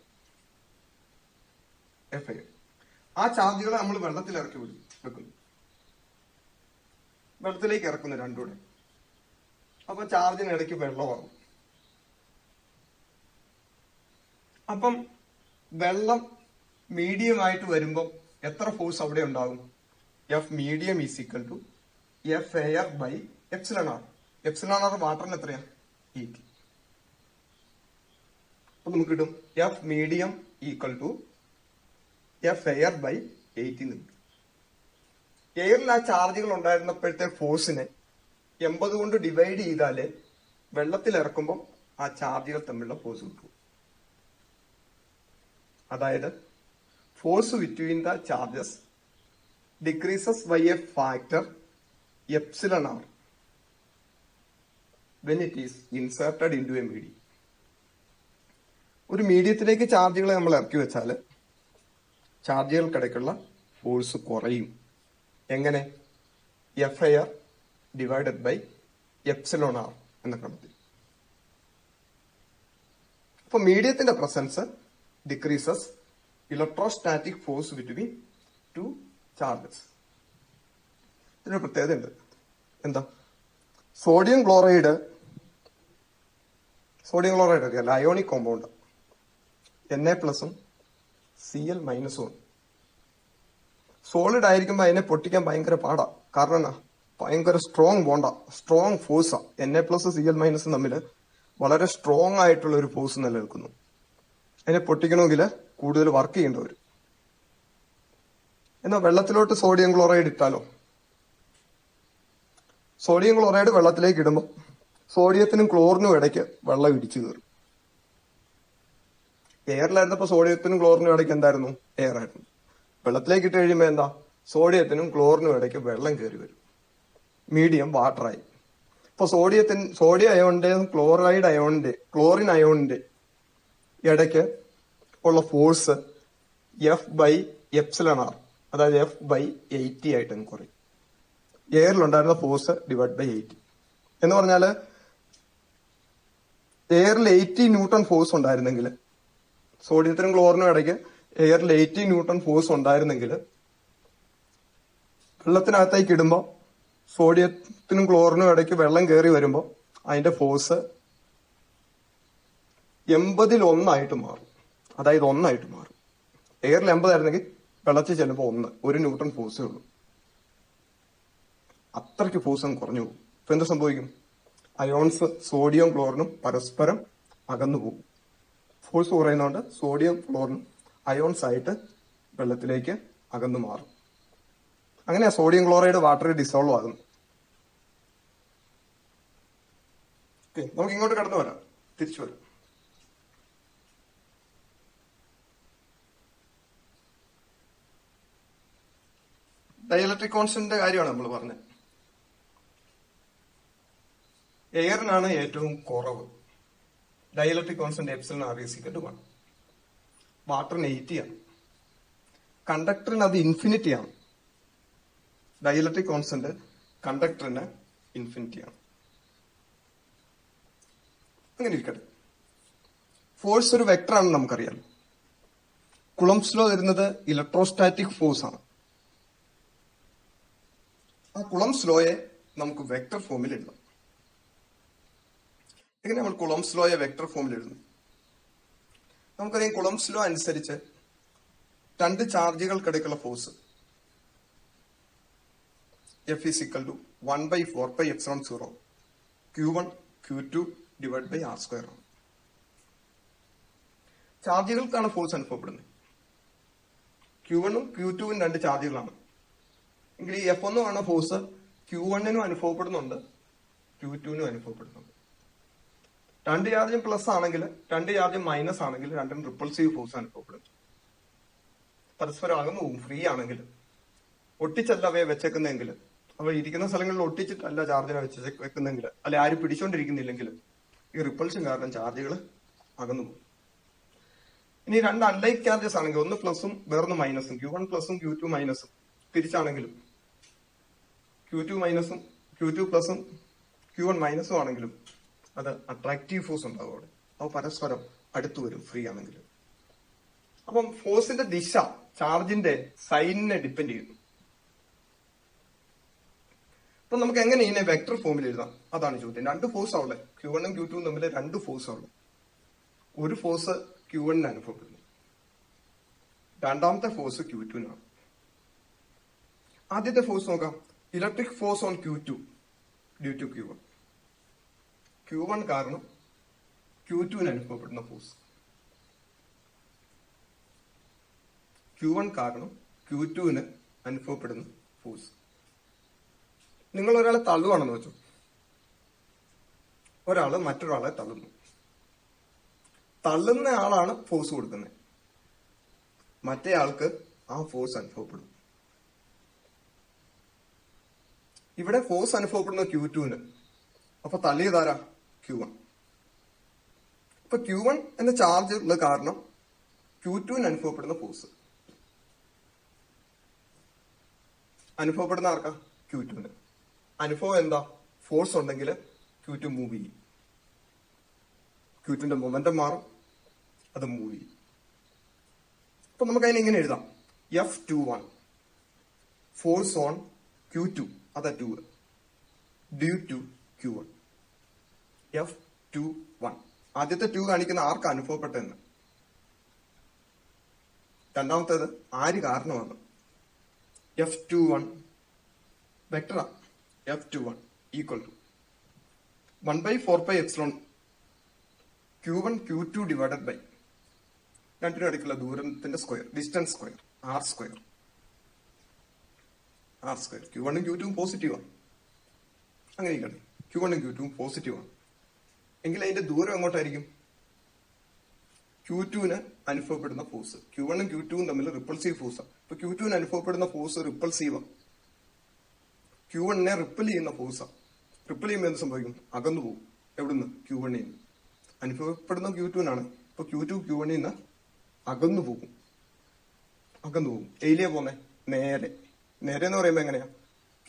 ആ ചാർജുകളെ നമ്മൾ വെള്ളത്തിൽ ഇറക്കി വെക്കുന്നു. വെള്ളത്തിലേക്ക് ഇറക്കുന്നു രണ്ടുകൂടെ. അപ്പൊ ചാർജിനിടയ്ക്ക് വെള്ളമാകും. അപ്പം വെള്ളം മീഡിയം ആയിട്ട് വരുമ്പം എത്ര ഫോഴ്സ് അവിടെ ഉണ്ടാകും? F medium is equal to F air by epsilon R. Epsilon R വാട്ടറിന് എത്രയാ? 80. അപ്പൊ നമുക്ക് കിട്ടും F medium equal to F air by 80. എയറിൽ ആ ചാർജുകൾ ഉണ്ടായിരുന്നപ്പോഴത്തെ ഫോഴ്സിനെ 80 കൊണ്ട് ഡിവൈഡ് ചെയ്താല് വെള്ളത്തിൽ ഇറക്കുമ്പോൾ ആ ചാർജുകൾ തമ്മിലുള്ള ഫോഴ്സ് കിട്ടും. അതായത് force between the charges decreases by a factor epsilon r when it is inserted into a medium. ഒരു മീഡിയത്തിലേക്ക് ചാർജുകളെ നമ്മൾ ഇറക്കി വെച്ചാൽ ചാർജുകൾക്കിടയ്ക്കുള്ള ഫോഴ്സ് കുറയും. എങ്ങനെ? F air divided by epsilon R എന്ന ക്രമത്തിൽ. അപ്പൊ മീഡിയത്തിന്റെ presence decreases electrostatic force between two charges. ഇതിനൊരു പ്രത്യേകത ഉണ്ട്. എന്താ? സോഡിയം ക്ലോറൈഡ് അറിയാലോ, അയോണിക് കോമ്പൗണ്ട്. Na+ഉം Cl- സോളിഡ് ആയിരിക്കുമ്പോൾ അതിനെ പൊട്ടിക്കാൻ ഭയങ്കര പാടാ. കാരണം എന്നാ? ഭയങ്കര സ്ട്രോങ് ബോണ്ടാ, സ്ട്രോങ് ഫോഴ്സാ. Na+Cl- തമ്മിൽ വളരെ സ്ട്രോങ് ആയിട്ടുള്ള ഒരു ഫോഴ്സ് നിലനിൽക്കുന്നു. അതിനെ പൊട്ടിക്കണമെങ്കിൽ കൂടുതൽ വർക്ക് ചെയ്യേണ്ടി വരും. എന്നാൽ വെള്ളത്തിലോട്ട് സോഡിയം ക്ലോറൈഡ് ഇട്ടാലോ? സോഡിയം ക്ലോറൈഡ് വെള്ളത്തിലേക്ക് ഇടുമ്പോൾ സോഡിയത്തിനും ക്ലോറിനും ഇടയ്ക്ക് വെള്ളം ഇടിച്ചു കയറും. എയറിലായിരുന്നപ്പോ സോഡിയത്തിനും ക്ലോറിനും ഇടയ്ക്ക് എന്തായിരുന്നു? എയർ ആയിരുന്നു. വെള്ളത്തിലേക്ക് ഇട്ട് കഴിയുമ്പോൾ എന്താ? സോഡിയത്തിനും ക്ലോറിനും ഇടയ്ക്ക് വെള്ളം കയറി വരും. മീഡിയം വാട്ടറായി. ഇപ്പൊ സോഡിയം അയോണിന്റെയും ക്ലോറിൻ അയോണിന്റെ ഇടയ്ക്ക് ഉള്ള force F by epsilon R, അതായത് എഫ് ബൈ 80 ആയിട്ട് കുറയും. എയറിലുണ്ടായിരുന്ന ഫോഴ്സ് ഡിവൈഡ് ബൈ 80 എന്ന് പറഞ്ഞാല് എയറിൽ 80 ന്യൂട്ടൺ ഫോഴ്സ് ഉണ്ടായിരുന്നെങ്കിൽ, സോഡിയത്തിനും ക്ലോറിനും ഇടയ്ക്ക് എയറിൽ 80 ന്യൂട്ടൺ ഫോഴ്സ് ഉണ്ടായിരുന്നെങ്കിൽ, വെള്ളത്തിനകത്തേക്ക് ഇടുമ്പോൾ സോഡിയത്തിനും ക്ലോറിനും ഇടയ്ക്ക് വെള്ളം കയറി വരുമ്പോൾ അതിന്റെ ഫോഴ്സ് 80-ൽ 1 മാറും. അതായത് 1 മാറും. എയറിൽ 80 ആയിരുന്നെങ്കിൽ വെള്ളത്തിൽ ചെല്ലുമ്പോൾ 1 ന്യൂട്ടൺ ഫോഴ്സേ ഉള്ളൂ. അത്രയ്ക്ക് ഫോഴ്സ് അങ്ങ് കുറഞ്ഞു പോകും. ഇപ്പൊ എന്ത് സംഭവിക്കും? അയോൺസ് സോഡിയം ക്ലോറിനും പരസ്പരം അകന്നു പോകും. ഫോഴ്സ് കുറയുന്നതുകൊണ്ട് സോഡിയം ക്ലോറിനും അയോൺസ് ആയിട്ട് വെള്ളത്തിലേക്ക് അകന്നു മാറും. അങ്ങനെയാ സോഡിയം ക്ലോറൈഡ് വാട്ടറിൽ ഡിസോൾവ് ആകുന്നത്. ഓക്കെ, നമുക്ക് ഇങ്ങോട്ട് കടന്നു വരാം, തിരിച്ചു വരാം. ഡൈഇലക്ട്രിക് കോൺസ്റ്റന്റിന്റെ കാര്യമാണ് നമ്മൾ പറഞ്ഞത്. എയറിനാണ് ഏറ്റവും കുറവ്. Dielectric constant epsilon R is equal to 1. വാട്ടറിന് 80 ആണ്. കണ്ടക്ടറിന് അത് ഇൻഫിനിറ്റി ആണ്. ഡൈഇലക്ട്രിക് കോൺസ്റ്റന്റ് കണ്ടക്ടറിന് ഇൻഫിനിറ്റി ആണ്. അങ്ങനെ ഇരിക്കട്ടെ. ഫോഴ്സ് ഒരു വെക്ടർ ആണെന്ന് നമുക്കറിയാം. കുളംബ്സ് ലോ വരുന്നത് ഇലക്ട്രോസ്റ്റാറ്റിക് ഫോഴ്സ് ആണ്. ആ കുളംബ്സ് ലോയെ നമുക്ക് വെക്ടർ ഫോമിൽ എഴുതാം. എങ്ങനെ നമ്മൾ കുളംബ്സ് ലോയെ വെക്ടർ ഫോമിൽ എഴുതുന്നു? നമുക്കറിയാം കുളംബ്സ് ലോ അനുസരിച്ച് രണ്ട് ചാർജുകൾക്കിടയ്ക്കുള്ള force F is equal to 1/4πε0 Q1 Q2 divided by R square ആണ്. ചാർജുകൾക്കാണ് ഫോഴ്സ് അനുഭവപ്പെടുന്നത്. Q1ഉം Q2ഉം രണ്ട് ചാർജുകളാണ്. എങ്കിൽ ഈ F1 ആണ് ഫോഴ്സ് Q1നും അനുഭവപ്പെടുന്നുണ്ട്, Q2നും അനുഭവപ്പെടുന്നുണ്ട്. രണ്ട് ചാർജും പ്ലസ് ആണെങ്കിൽ രണ്ട് ചാർജും മൈനസ് ആണെങ്കിൽ രണ്ടും റിപ്പൾസീവ് ഫോഴ്സ് അനുഭവപ്പെടുന്നു. പരസ്പരം അകന്നു പോകും. ഫ്രീ ആണെങ്കിൽ ഒട്ടിച്ചല്ല അവയെ വെച്ചേക്കുന്നെങ്കിൽ, അവ ഇരിക്കുന്ന സ്ഥലങ്ങളിൽ ഒട്ടിച്ചിട്ടല്ല ചാർജിനെ വെക്കുന്നെങ്കിൽ, അല്ലെ ആരും പിടിച്ചോണ്ടിരിക്കുന്നില്ലെങ്കിൽ ഈ റിപ്പൾഷൻ കാരണം ചാർജുകൾ അകന്നു പോകും. ഇനി രണ്ട് അൺലൈക്ക് ചാർജസ് ആണെങ്കിൽ ഒന്ന് പ്ലസും വേറൊന്ന് മൈനസും, Q1 പ്ലസും Q2 മൈനസും തിരിച്ചാണെങ്കിലും Q2 മൈനസും Q2 പ്ലസും Q1 മൈനസും ആണെങ്കിലും അത് അട്രാക്റ്റീവ് ഫോഴ്സ് ഉണ്ടാവും അവിടെ. അവ പരസ്പരം അടുത്തു വരും ഫ്രീ ആണെങ്കിൽ. അപ്പം ഫോഴ്സിന്റെ ദിശ ചാർജിന്റെ സൈനിനെ ഡിപ്പെൻഡ് ചെയ്യുന്നു. അപ്പൊ നമുക്ക് എങ്ങനെ ഇതിനെ വെക്ടർ ഫോമിൽ എഴുതാം? അതാണ് ചോദ്യം. രണ്ട് ഫോഴ്സ് ആവുള്ളേ, Q1ഉം Q2ഉം തമ്മിൽ രണ്ട് ഫോഴ്സ് ആവുള്ളൂ. ഒരു ഫോഴ്സ് Q1ന് അനുഭവപ്പെടുന്നു, രണ്ടാമത്തെ ഫോഴ്സ് Q2നാണ്. ആദ്യത്തെ ഫോഴ്സ് നോക്കാം. Electric force on Q2 due to Q1. Q1 കാരണം Q2ന് അനുഭവപ്പെടുന്ന ഫോഴ്സ്. Q1 കാരണം Q2ന് അനുഭവപ്പെടുന്ന ഫോഴ്സ്. നിങ്ങൾ ഒരാളെ തള്ളുവാണെന്ന് വെച്ചു, ഒരാള് മറ്റൊരാളെ തള്ളുന്നു. തള്ളുന്ന ആളാണ് ഫോഴ്സ് കൊടുക്കുന്നത്, മറ്റേ ആൾക്ക് ആ ഫോഴ്സ് അനുഭവപ്പെടും. ഇവിടെ ഫോഴ്സ് അനുഭവപ്പെടുന്ന Q2ന്, അപ്പൊ തള്ളിയതാരാ? Q1. അപ്പൊ Q1 എന്ന ചാർജ് ഉള്ള കാരണം Q2ന് അനുഭവപ്പെടുന്ന ഫോഴ്സ് അനുഭവപ്പെടുന്ന ആർക്കാ? Q2ന്. അനുഭവം എന്താ? ഫോഴ്സ് ഉണ്ടെങ്കിൽ Q2 മൂവ് ചെയ്യും, Q2ന്റെ മൊമെന്റം മാറും, അത് മൂവ് ചെയ്യും. അപ്പൊ നമുക്ക് അതിനെ ഇങ്ങനെ എഴുതാം. F21 ഫോഴ്സ് ഓൺ Q2, അതാ 2, ഡ്യൂ ടു Q1. F21 ആദ്യത്തെ 2 കാണിക്കുന്ന ആർക്ക് അനുഭവപ്പെട്ടെന്ന്, രണ്ടാമത്തേത് ആര് കാരണമാണ്. F21 വെക്ടറാ. F21 equal to 1/4πε Q1 Q2 divided by രണ്ടിനും ഇടയ്ക്കുള്ള ദൂരത്തിന്റെ square, distance square, R square. Q1ഉം Q2ഉം പോസിറ്റീവാണ്. അങ്ങനെ ഇരിക്കട്ടെ, Q1ഉം Q2ഉം പോസിറ്റീവാണ് എങ്കിൽ അതിന്റെ ദൂരം എങ്ങോട്ടായിരിക്കും? Q2ന് അനുഭവപ്പെടുന്ന ഫോഴ്സ്. Q1ഉം Q2ഉം തമ്മിൽ റിപ്പൾസീവ് ഫോഴ്സാണ്. ഇപ്പൊ Q2ന് അനുഭവപ്പെടുന്ന ഫോഴ്സ് റിപ്പൾസീവാണ്. Q1നെ റിപ്പൽ ചെയ്യുന്ന ഫോഴ്സാണ്. റിപ്പൽ ചെയ്യുമ്പോൾ എന്ത് സംഭവിക്കും? അകന്നു പോകും. എവിടുന്ന്? Q1ൽ നിന്ന്. അനുഭവപ്പെടുന്ന Q2നാണ്. ഇപ്പൊ Q2 Q1ൽ നിന്ന് അകന്നു പോകും. എയിലേ പോന്നെ? നേരെ എന്ന് പറയുമ്പോ എങ്ങനെയാ?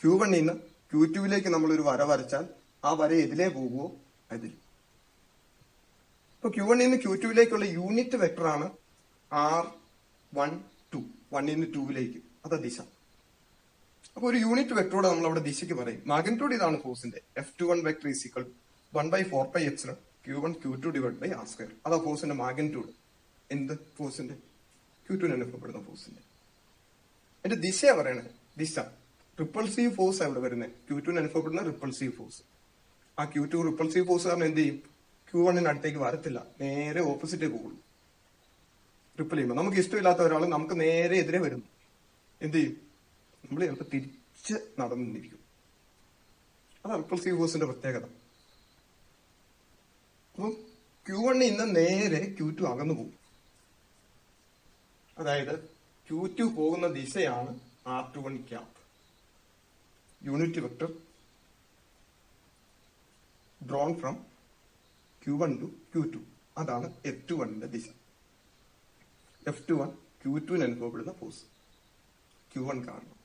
Q1ൽ നിന്ന് Q2ലേക്ക് നമ്മൾ ഒരു വര വരച്ചാൽ ആ വര എതിലേ പോകുമോ അതിൽ. ഇപ്പൊ Q1ൽ നിന്ന് Q2ലേക്കുള്ള യൂണിറ്റ് വെക്ടറാണ് R12, 1ൽ നിന്ന് 2ലേക്ക്. അതാ ദിശ. അപ്പൊ ഒരു യൂണിറ്റ് വെക്ടറോടെ നമ്മൾ അവിടെ ദിശയ്ക്ക് പറയും. മാഗ്നിറ്റ്യൂഡ് ഇതാണ് ഫോഴ്സിന്റെ. F21 vector is equal 1/4πε Q1 Q2 divide by R square. അതാ ഫോഴ്സിന്റെ മാഗ്നിറ്റ്യൂഡ്. എന്ത് ഫോഴ്സിന്റെ? Q2ന് അനുഭവപ്പെടുന്ന ഫോഴ്സിന്റെ. എന്റെ ദിശയാ പറയണേ, ദിശ. റിപ്പൾസീവ് ഫോഴ്സ് എവിടെ വരുന്നത്? Q2ന് അനുഭവപ്പെടുന്ന റിപ്പൾസീവ് ഫോഴ്സ്. ആ Q2 റിപ്പൾസീവ് ഫോഴ്സ് കാരണം എന്ത് ചെയ്യും? Q1ന് അടുത്തേക്ക് വരത്തില്ല, നേരെ ഓപ്പോസിറ്റേ പോകുള്ളൂ. റിപ്പൽ ചെയ്യുമ്പോൾ നമുക്ക് ഇഷ്ടമില്ലാത്ത ഒരാൾ നമുക്ക് നേരെ എതിരെ വരുന്നു. എന്ത് ചെയ്യും? നമ്മൾ ചിലപ്പോൾ തിരിച്ച് നടന്നിരിക്കും. അതാണ് റിപ്പൾസീവ് ഫോഴ്സിന്റെ പ്രത്യേകത. അപ്പം Q1 ഇന്ന് നേരെ Q2 അകന്നു പോകും. അതായത് Q2 പോകുന്ന ദിശയാണ് R21 cap. Unit vector drawn from Q1 to Q2. അതാണ് F21ന്റെ ദിശ. F21 Q2 അനുഭവപ്പെടുന്ന ഫോഴ്സ് Q1 കാരണം.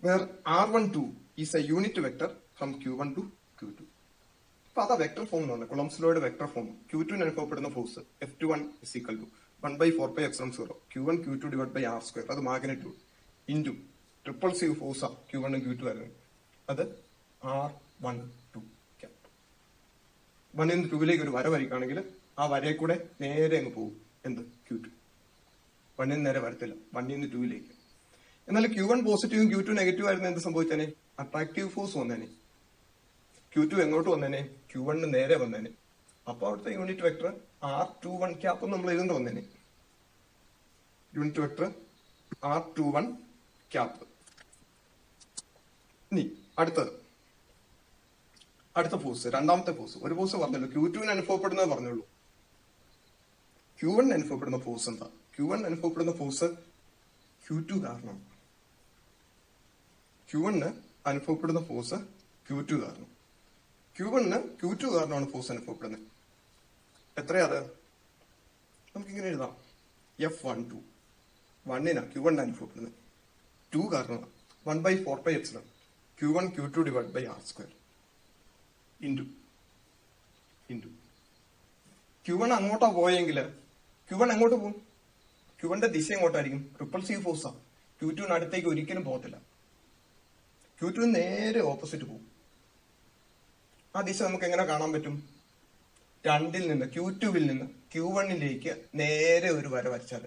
Where R12 is a unit vector from Q1 to Q2. അപ്പൊ അതാ വെക്ടർ ഫോം എന്ന് പറഞ്ഞത്, കുളംസ് ലോയുടെ വെക്ടർ ഫോം. Q2 അനുഭവപ്പെടുന്ന force F21 is equal to 1/4πε0 Q1 Q2 divided by R2. അത് magnitude into repulsive ഫോഴ്സാ Q1 Q2 ആയിരുന്നു. അത് R12 cap. 1 നിന്ന് 2ലേക്ക് ഒരു വര വരയ്ക്കുകയാണെങ്കിൽ ആ വരയെ കൂടെ നേരെ അങ്ങ് പോകും. എന്ത്? Q2. 1 നിന്ന് നേരെ വരത്തില്ല, 1 നിന്ന് 2ലേക്ക്. എന്നാൽ Q1 പോസിറ്റീവും Q2 നെഗറ്റീവ് ആയിരുന്നു, എന്ത് സംഭവിച്ചേനെ? അട്രാക്റ്റീവ് ഫോഴ്സ് വന്നേനെ. Q2 എങ്ങോട്ട് വന്നേനെ? Q1 നേരെ വന്നേനെ. അപ്പൊ അവിടുത്തെ യൂണിറ്റ് വെക്ടർ R21 ക്യാപ്പ് നമ്മൾ എഴുതേണ്ടി വന്നേനെ. Unit vector R21 cap. ഇനി അടുത്ത ഫോഴ്സ്, രണ്ടാമത്തെ ഫോഴ്സ്. ഒരു ഫോഴ്സ് പറഞ്ഞല്ലോ, Q2 അനുഭവപ്പെടുന്നത് പറഞ്ഞോളൂ. Q1 അനുഭവപ്പെടുന്ന ഫോഴ്സ് എന്താ? Q1 അനുഭവപ്പെടുന്ന ഫോഴ്സ് Q2 കാരണം. Q1 അനുഭവപ്പെടുന്ന ഫോഴ്സ് Q2 കാരണം. Q1 Q2 കാരണമാണ് ഫോഴ്സ് അനുഭവപ്പെടുന്നത്. എത്രയാ അത്? നമുക്കിങ്ങനെ എഴുതാം. F12 1 Q1 അനുഭവപ്പെടുന്നത്. 2 കാരണം 1/4πε Q1 Q2 divided by R2 into Q1 അങ്ങോട്ടാ പോയെങ്കിൽ Q1 എങ്ങോട്ട് പോകും? Q1ന്റെ ദിശ എങ്ങോട്ടായിരിക്കും? റിപ്പൾസീവ് ഫോഴ്സാ. Q2 അടുത്തേക്ക് ഒരിക്കലും പോകത്തില്ല. Q2 നേരെ ഓപ്പോസിറ്റ് പോകും. ആ ദിശ നമുക്ക് എങ്ങനെ കാണാൻ പറ്റും? 2ൽ നിന്ന് Q2വിൽ നിന്ന് Q1ലേക്ക് നേരെ ഒരു വര വരച്ചാൽ,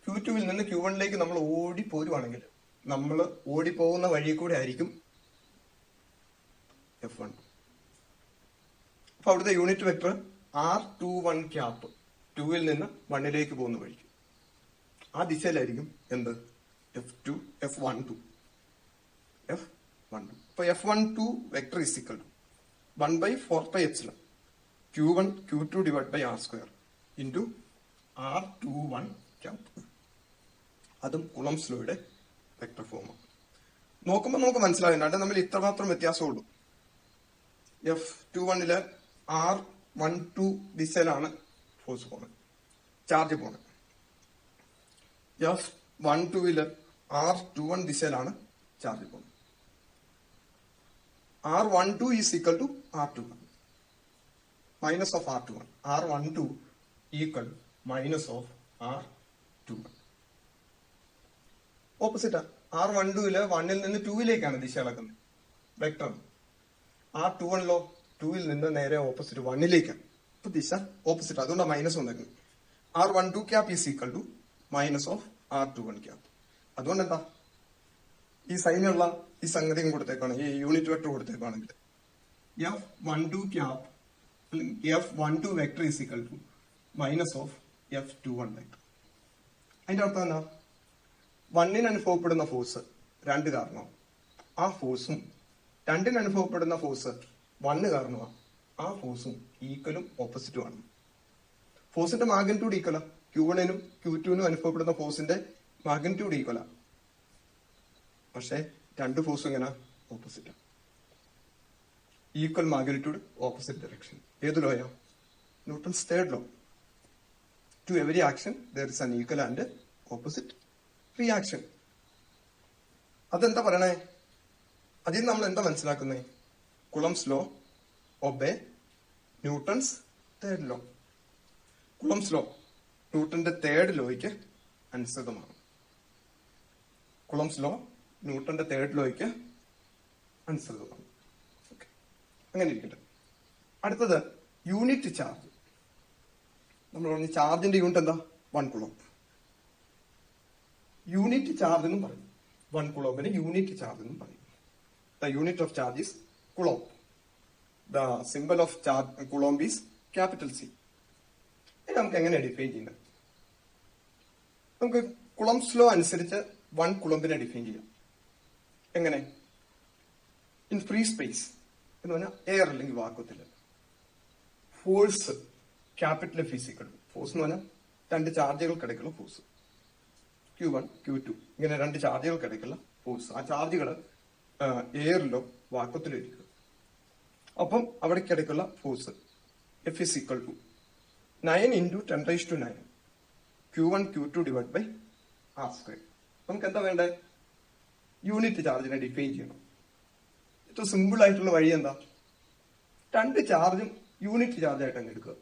Q2വിൽ നിന്ന് Q1ലേക്ക് നമ്മൾ ഓടിപ്പോരുവാണെങ്കിൽ നമ്മൾ ഓടിപ്പോകുന്ന വഴി കൂടെ ആയിരിക്കും F1. അപ്പൊ അവിടുത്തെ യൂണിറ്റ് വെക്ടർ R21 ക്യാപ്പ് 2ൽ നിന്ന് 1ലേക്ക് പോകുന്ന വഴിക്ക് ആ ദിശയിലായിരിക്കും എന്ത്? F12. അപ്പൊ F12 vector is equal to 1/4πε Q1 Q2 divided by R2 into R21 cap. അതും കുളംസ് ലോയുടെ വെക്ടർ ഫോമാണ്. നോക്കുമ്പോൾ നമുക്ക് മനസ്സിലാകും രണ്ടും തമ്മിൽ ഇത്രമാത്രം വ്യത്യാസമുള്ളൂ. F21 R12 ദിശയിലാണ് ഫോഴ്സ് പോകുന്നത്, ചാർജ് പോകുന്നത്. F12 R21 ദിശയിലാണ് ചാർജ് പോകുന്നത്. R12 is equal to R21 minus of R21. R12 equal minus of R21. ഓപ്പോസിറ്റാ. R12 1ൽ നിന്ന് 2ലേക്കാണ് ദിശ ഇളക്കുന്നത്, വെക്ടർ. R21 2ൽ നിന്ന് നേരെ ഓപ്പോസിറ്റ് 1ലേക്കാണ്. അപ്പൊ ദിശ ഓപ്പോസിറ്റ്, അതുകൊണ്ടാണ് മൈനസ് വന്നേക്കുന്നത്. R12 cap is equal to minus of R21 cap. അതുകൊണ്ട് എന്താ ഈ സൈനുള്ള ഈ സംഗതിയും കൊടുത്തേക്കാണ്, ഈ യൂണിറ്റ് വെക്ടർ കൊടുത്തേക്കാണെങ്കിൽ F12 cap F12 vector is equal to minus of F21 vector. അതിന്റെ അർത്ഥം എന്താ? 1ന് അനുഭവപ്പെടുന്ന ഫോഴ്സ് 2 കാരണമാണ്. ആ ഫോഴ്സും 2ന് അനുഭവപ്പെടുന്ന ഫോഴ്സ് 1 കാരണമാണ്. ആ ഫോഴ്സും ഈക്വലും ഓപ്പോസിറ്റും ആണ്. ഫോഴ്സിന്റെ മാഗ്നിറ്റ്യൂഡ് ഈക്വലാ. Q1നും Q2നും അനുഭവപ്പെടുന്ന ഫോഴ്സിന്റെ മാഗ്നിറ്റ്യൂഡ് ഈക്വലാ. പക്ഷെ 2 ഫോഴ്സും ഇങ്ങനെ opposite. Equal magnitude, opposite direction. ഏത് ലോയാ? Newton's third law. To every action there is an equal and opposite reaction. അതെന്താ പറയണേ? അതിൽ നമ്മൾ എന്താ മനസ്സിലാക്കുന്നേ? Coulomb's law obey Newton's third law. Coulomb's law ന്യൂട്ടന്റെ തേർഡ് ലോയ്ക്ക് അനുസൃതമാണ്. കുളംസ് ലോ ന്യൂട്ടന്റെ തേർഡ് ലോയ്ക്ക് അനുസൃതമാണ്. അങ്ങനെ ഇരിക്കട്ടെ. അടുത്തത് യൂണിറ്റ് ചാർജ്. നമ്മൾ പറഞ്ഞ ചാർജിന്റെ യൂണിറ്റ് എന്താ? 1 കുളം. യൂണിറ്റ് ചാർജ് എന്നും പറയും. 1 കുളോമിന് യൂണിറ്റ് ചാർജ് എന്നും പറയും. The unit of charge is coulomb. The symbol of charge coulomb is capital C. ഇത് നമുക്ക് എങ്ങനെ ഡിഫൈൻ ചെയ്യുന്നത്? നമുക്ക് കുളംസ് ലോ അനുസരിച്ച് 1 കുളമ്പിനെ ഡിഫൈൻ ചെയ്യാം. എങ്ങനെ? ഇൻ ഫ്രീ സ്പേസ് എന്ന് പറഞ്ഞാൽ എയർ അല്ലെങ്കിൽ വാക്വത്തിൽ ഫോഴ്സ് ക്യാപിറ്റൽ ഫിസിക്കൽ ഫോഴ്സ് എന്ന് പറഞ്ഞാൽ 2 ചാർജുകൾക്കിടയ്ക്കുള്ള ഫോഴ്സ് Q1 Q2 ഇങ്ങനെ 2 ചാർജുകൾക്കിടയ്ക്കുള്ള ഫോഴ്സ്. ആ ചാർജുകൾ എയറിലോ വാക്വത്തിലോ ഇരിക്കും. അപ്പം അവിടേക്കിടയ്ക്കുള്ള force F is equal to 9 into 10 raised to 9 Q1 Q2 divided by R square. നമുക്ക് എന്താ വേണ്ടേ? യൂണിറ്റ് ചാർജിനെ ഡിഫൈൻ ചെയ്യണം. ഏറ്റവും സിമ്പിൾ ആയിട്ടുള്ള വഴി എന്താ? 2 ചാർജും യൂണിറ്റ് ചാർജ് ആയിട്ട് അങ്ങ് എടുക്കുക.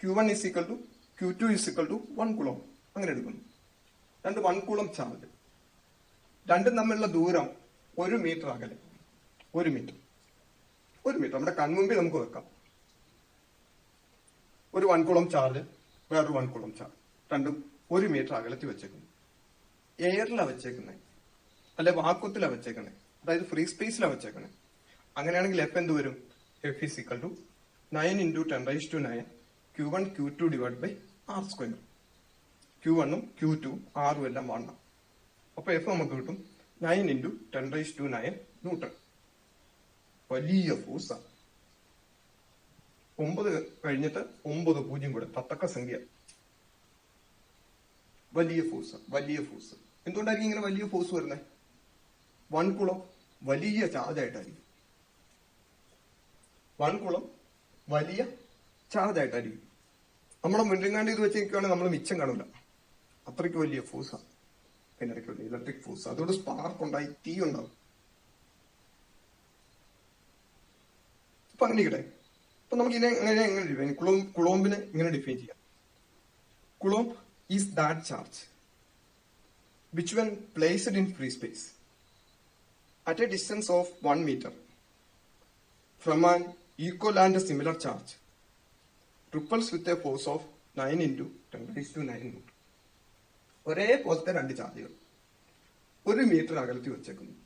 Q1 is equal to Q2 is equal to 1 കുളം അങ്ങനെ എടുക്കുന്നു. 1 കുളം ചാർജ്. രണ്ടും തമ്മിലുള്ള ദൂരം 1 മീറ്റർ അകലെ. 1 മീറ്റർ നമ്മുടെ കൺമുമ്പിൽ നമുക്ക് വെക്കാം. ഒരു 1 കുളം ചാർജ്, വേറൊരു 1 കുളം ചാർജ്, രണ്ടും 1 മീറ്റർ അകലത്തിൽ വെച്ചേക്കുന്നു. എയറിലാണ് വെച്ചേക്കുന്നത്, അല്ലെ വാക്വത്തിലാണ് വെച്ചേക്കുന്നത്, അതായത് ഫ്രീ സ്പേസിലാണ് വെച്ചേക്കുന്നത്. അങ്ങനെയാണെങ്കിൽ എഫ് എന്ത് വരും? F is equal to 9 into 10 raised to 9 Q1 Q2 divided by R square. Q1 ഉം Q2 ഉം R ഉം എല്ലാം 1. അപ്പൊ എഫ് നമുക്ക് കിട്ടും 9 into 10 raised to 9 ന്യൂട്ടൺ. വലിയ ഫോഴ്സാണ്. 9 കഴിഞ്ഞിട്ട് 9 0 കൂടെ 10 സംഖ്യ. വലിയ ഫോഴ്സ്. എന്തുകൊണ്ടായിരിക്കും ഇങ്ങനെ വലിയ ഫോഴ്സ് വരുന്നത്? 1 കുളം വലിയ ചാർജ് ആയിട്ടായിരിക്കും. 1 കുളം വലിയ ചാർജ് ആയിട്ടായിരിക്കും. നമ്മുടെ മുന്നിങ്ങാണ്ട് ഇത് വെച്ച് നിൽക്കുകയാണെങ്കിൽ നമ്മൾ മിച്ചം കാണില്ല. അത്രയ്ക്ക് വലിയ ഫോഴ്സാണ്. അതിനിടയ്ക്ക് വലിയ ഇലക്ട്രിക് ഫോഴ്സ്. അതുകൊണ്ട് സ്പാർക്ക് ഉണ്ടായി, തീ ഉണ്ടാവും. അപ്പൊ അങ്ങനെ ഇരിക്കട്ടെ. അപ്പൊ നമുക്ക് എങ്ങനെ ഡിഫൈൻ? കുളോംബിനെ ഇങ്ങനെ ഡിഫൈൻ ചെയ്യാം. Coulomb is that charge which when placed in free space at a distance of 1 meter from an equal and similar charge repels with a force of 9 into 10 raised to 9 Newton. ഒരേ പോലത്തെ 2 ചാർജുകൾ 1 metre അകലത്തിൽ വെച്ചേക്കുന്നു.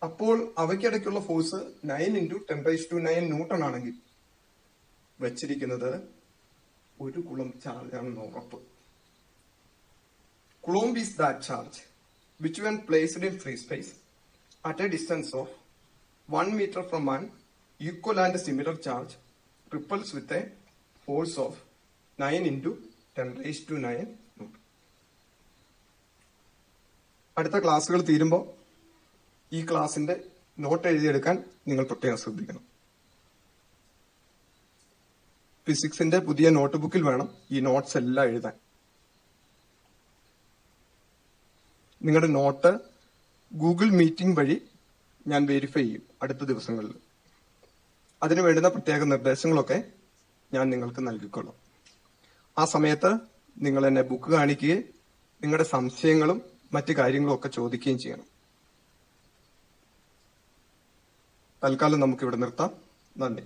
അപ്പോൾ അവയ്ക്കിടയ്ക്കുള്ള force 9 into 10 raised to 9 newton ആണെങ്കിൽ വെച്ചിരിക്കുന്നത് 1 കുളം ചാർജ് ആണെന്ന് ഉറപ്പ്. Coulomb is that charge which when placed in free space at a distance of 1 meter from an equal and similar charge repels with a force of 9 into 10 raised to 9 Newton. അടുത്ത ക്ലാസ്സുകൾ തീരുമ്പോൾ ഈ ക്ലാസിന്റെ not എഴുതിയെടുക്കാൻ നിങ്ങൾ പ്രത്യേകം ശ്രദ്ധിക്കണം. ഫിസിക്സിന്റെ പുതിയ not ബുക്കിൽ വേണം ഈ നോട്ട്സ് എല്ലാം എഴുതാൻ. നിങ്ങളുടെ നോട്ട് ഗൂഗിൾ മീറ്റിംഗ് വഴി ഞാൻ വെരിഫൈ ചെയ്യും അടുത്ത ദിവസങ്ങളിൽ. അതിന് വേണ്ടുന്ന പ്രത്യേക നിർദ്ദേശങ്ങളൊക്കെ ഞാൻ നിങ്ങൾക്ക് നൽകിക്കൊള്ളാം. ആ സമയത്ത് നിങ്ങൾ എന്നെ ബുക്ക് കാണിക്കുകയും നിങ്ങളുടെ സംശയങ്ങളും മറ്റു കാര്യങ്ങളും ഒക്കെ ചോദിക്കുകയും ചെയ്യണം. തൽക്കാലം നമുക്കിവിടെ നിർത്താം. നന്ദി.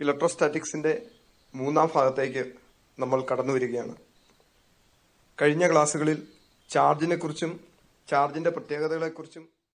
ഇലക്ട്രോസ്റ്റാറ്റിക്സിന്റെ 3ാം ഭാഗത്തേക്ക് നമ്മൾ കടന്നു വരികയാണ്. കഴിഞ്ഞ ക്ലാസ്സുകളിൽ ചാർജിനെ കുറിച്ചും ചാർജിന്റെ പ്രത്യേകതകളെക്കുറിച്ചും